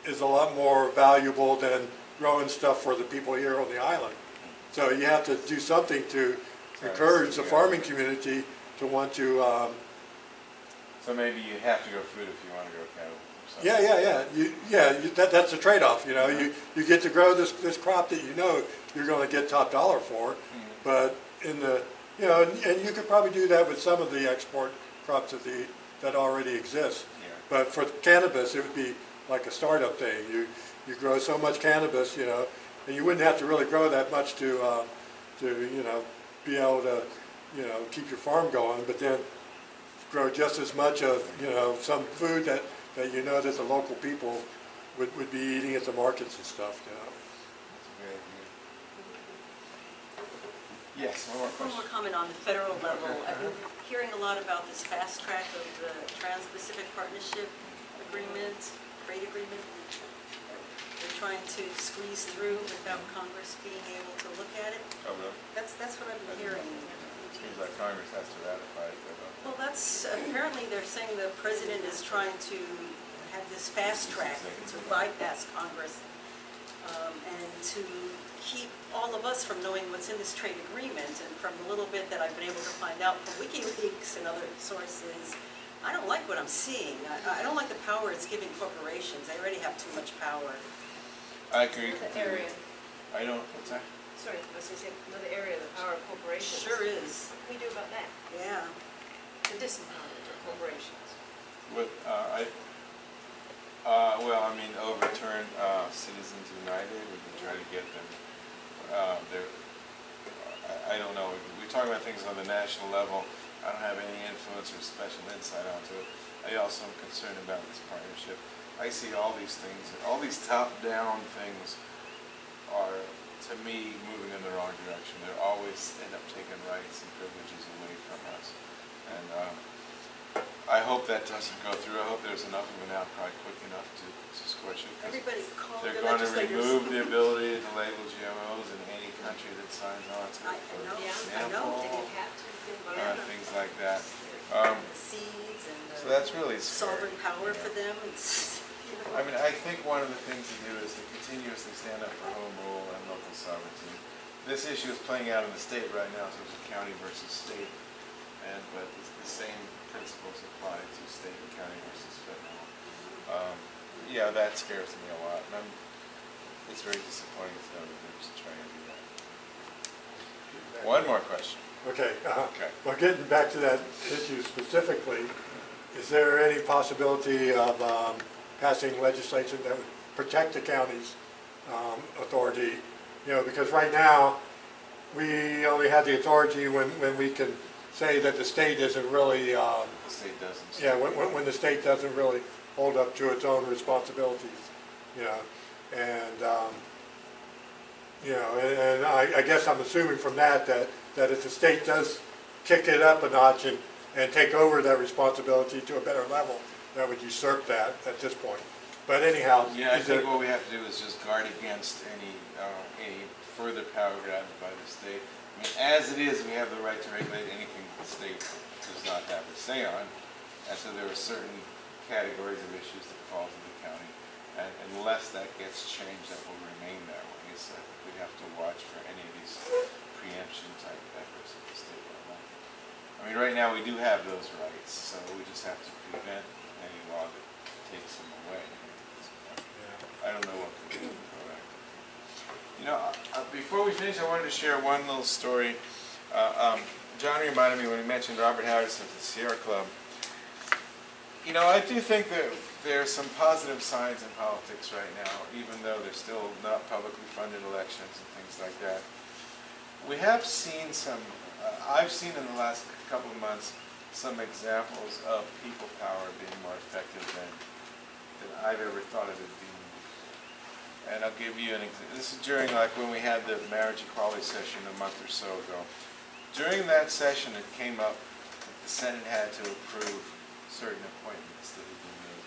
is a lot more valuable than growing stuff for the people here on the island. So you have to do something to encourage the farming community to want to. So maybe you have to grow food if you want to grow cattle. That's a trade-off. You know, you get to grow this crop that you know you're going to get top dollar for, but in the and you could probably do that with some of the export crops that already exist. Yeah. But for cannabis, it would be like a startup thing. You grow so much cannabis, you know, and you wouldn't have to really grow that much to be able to keep your farm going, but then grow just as much of some food that you know that the local people would be eating at the markets and stuff. You know. That's a great idea. Yes, one more One question. more comment on the federal level. I've been hearing a lot about this fast track of the Trans-Pacific Partnership Agreement, trade agreement. They're trying to squeeze through without Congress being able to look at it. Oh, really? That's what I've been hearing. Seems like Congress has to ratify it, though. Well, that's, apparently they're saying the president is trying to have this fast track to bypass Congress and to keep all of us from knowing what's in this trade agreement. And from the little bit that I've been able to find out from WikiLeaks and other sources, I don't like what I'm seeing. I don't like the power it's giving corporations. They already have too much power. I agree. The area, I don't. What's that? sorry, I was gonna say, another area of the power of corporations. Sure is. What can we do about that? Yeah. The disempowerment of corporations. Well, I mean, overturn Citizens United. We can try to get them. I don't know. We talk about things on the national level. I don't have any influence or special insight onto it. I also am concerned about this partnership. I see all these things, all these top-down things are, to me, moving in the wrong direction. They always end up taking rights and privileges away from us. And I hope that doesn't go through. I hope there's enough of an outcry quick enough to squash it. Everybody called They're the going to legislators. remove the ability to label GMOs in any country that signs on to it. I know. Yeah, I know. example. They would have to. that's really scary. sovereign power for them. It's, you know. I mean, I think one of the things to do is to continuously stand up for home rule and local sovereignty. This issue is playing out in the state right now, so it's a county versus state, but the same principles apply to state and county versus federal. Yeah, that scares me a lot, and it's very disappointing to know that they're just trying to do that. One more question. Okay, Okay. well, getting back to that issue specifically, is there any possibility of passing legislation that would protect the county's authority? You know, because right now, we only have the authority when we can say that the state isn't really, The state doesn't. yeah, when the state doesn't really hold up to its own responsibilities, you know, and, you know, and I guess I'm assuming from that if the state does kick it up a notch and take over that responsibility to a better level, that would usurp that at this point. But anyhow, Yeah, I think what we have to do is just guard against any further power grab by the state. I mean, as it is, we have the right to regulate anything the state does not have a say on, and so there are certain categories of issues that fall to the county, and unless that gets changed, that will remain that way. So I think we have to watch for any of these preemption type efforts at the state level. I mean, right now we do have those rights, so we just have to prevent any law that takes them away. I don't know what to do. You know, before we finish, I wanted to share one little story. John reminded me when he mentioned Robert Harris at the Sierra Club. You know, I do think that there are some positive signs in politics right now, even though there's still not publicly funded elections and things like that. We have seen some, I've seen in the last couple of months, some examples of people power being more effective than I've ever thought of it being. And I'll give you an example. This is during, like, when we had the marriage equality session a month or so ago. During that session, it came up that the Senate had to approve certain appointments that had been made.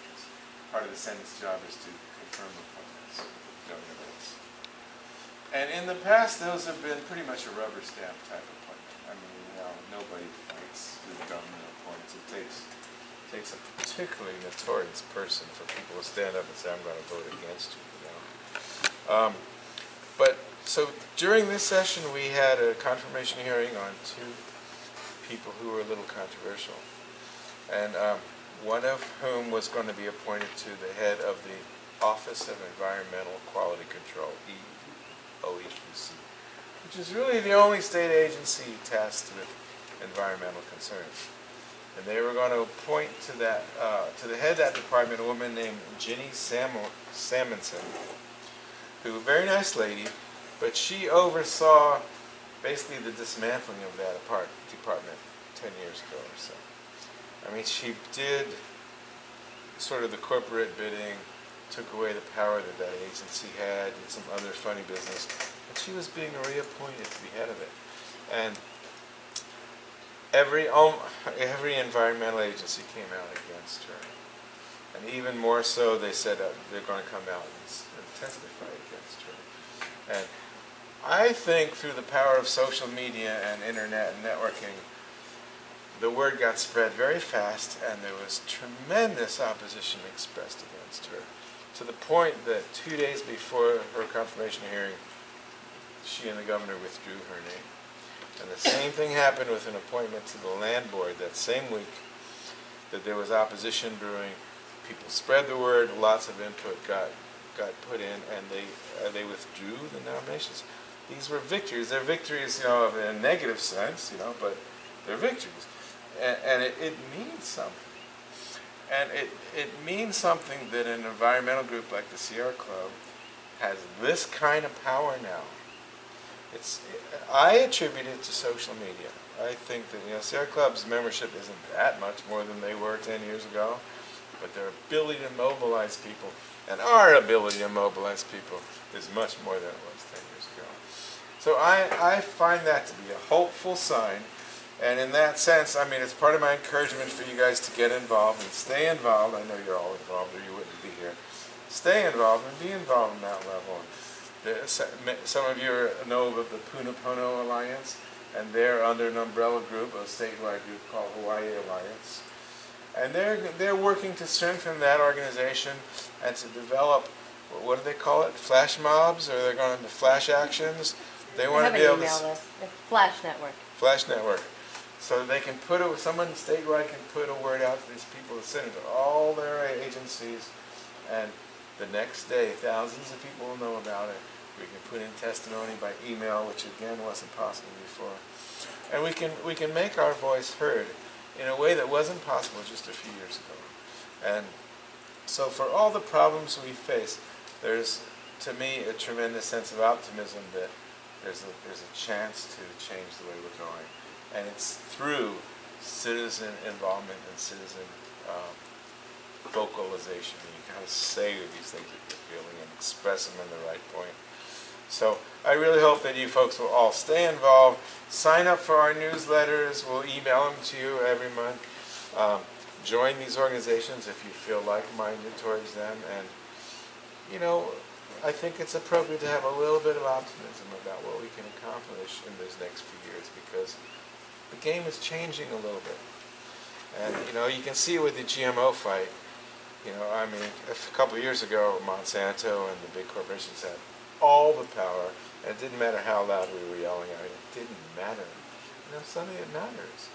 Part of the Senate's job is to confirm appointments that the governor makes. And in the past, those have been pretty much a rubber stamp type appointment. I mean, you know, nobody fights with government appointments. It takes a particularly notorious person for people to stand up and say, I'm going to vote against you. But so during this session, we had a confirmation hearing on two people who were a little controversial, and one of whom was going to be appointed to the head of the Office of Environmental Quality Control, OEQC, which is really the only state agency tasked with environmental concerns. And they were going to appoint to that to the head of that department a woman named Ginny Salmonson, who, a very nice lady, but she oversaw basically the dismantling of that department 10 years ago or so. I mean, she did sort of the corporate bidding, took away the power that that agency had, did some other funny business, but she was being reappointed to be head of it. And every environmental agency came out against her. And even more so, they said they're going to come out and testify against her. And I think through the power of social media and internet and networking, the word got spread very fast, and there was tremendous opposition expressed against her, to the point that 2 days before her confirmation hearing, she and the governor withdrew her name. And the same thing happened with an appointment to the land board that same week, that there was opposition brewing. People spread the word, lots of input got put in, and they withdrew the nominations. These were victories. They're victories, you know, in a negative sense, you know, but they're victories. And it means something. And it means something that an environmental group like the Sierra Club has this kind of power now. I attribute it to social media. I think that, you know, Sierra Club's membership isn't that much more than they were 10 years ago, but their ability to mobilize people, and our ability to mobilize people, is much more than it was 10 years ago. So I find that to be a hopeful sign, and in that sense, I mean, it's part of my encouragement for you guys to get involved and stay involved. I know you're all involved or you wouldn't be here. Stay involved and be involved in that level. Some of you know of the Punapono Alliance, and they're under an umbrella group, a statewide group called Hawaii Alliance. And they're working to strengthen that organization and to develop, what do they call it, flash mobs, or they're going to flash actions. They want to be able to email list, a Flash Network. Flash Network, so they can put it. Someone statewide can put a word out to these people that send it to all their agencies, and the next day, thousands of people will know about it. We can put in testimony by email, which again wasn't possible before, and we can make our voice heard in a way that wasn't possible just a few years ago. And so, for all the problems we face, there's, to me, a tremendous sense of optimism that there's a chance to change the way we're going, and it's through citizen involvement and citizen vocalization. You kind of say these things that you're feeling and express them in the right point. So I really hope that you folks will all stay involved. Sign up for our newsletters. We'll email them to you every month. Join these organizations if you feel like-minded towards them. And, you know, I think it's appropriate to have a little bit of optimism about what we can accomplish in these next few years, because the game is changing a little bit. And, you know, you can see with the GMO fight, you know, I mean, a couple of years ago, Monsanto and the big corporations had all the power, and it didn't matter how loud we were yelling at it. It didn't matter. You know, suddenly it matters.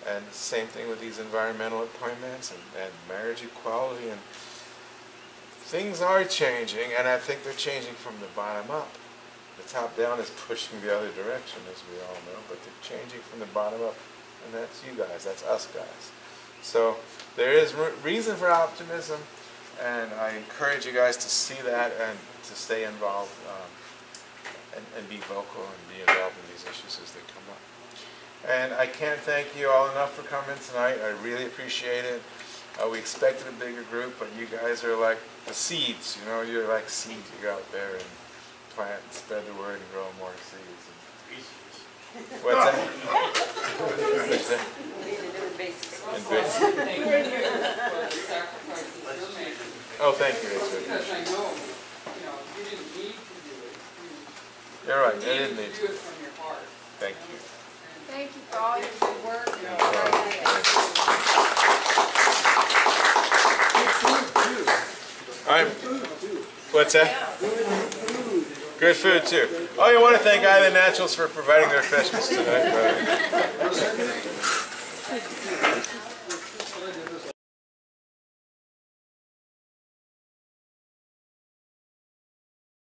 And the same thing with these environmental appointments and marriage equality, and things are changing, and I think they're changing from the bottom up. The top down is pushing the other direction, as we all know, but they're changing from the bottom up, and that's you guys, that's us guys. So there is reason for optimism, and I encourage you guys to see that and to stay involved and be vocal and be involved in these issues as they come up. And I can't thank you all enough for coming tonight. I really appreciate it. We expected a bigger group, but you guys are like the seeds, you know, you're like seeds. You go out there and plant and spread the word and grow more seeds. What's that? What's that? And bits. Thank you for the sacrifices you're making. Oh, thank you, Richard. Because I know, you know, you didn't need to do it. You're right, I You didn't need do to. it from your heart. Thank you. Thank you for all your good work. What's that? Good food too. Oh, you want to thank Island Naturals for providing their refreshments tonight.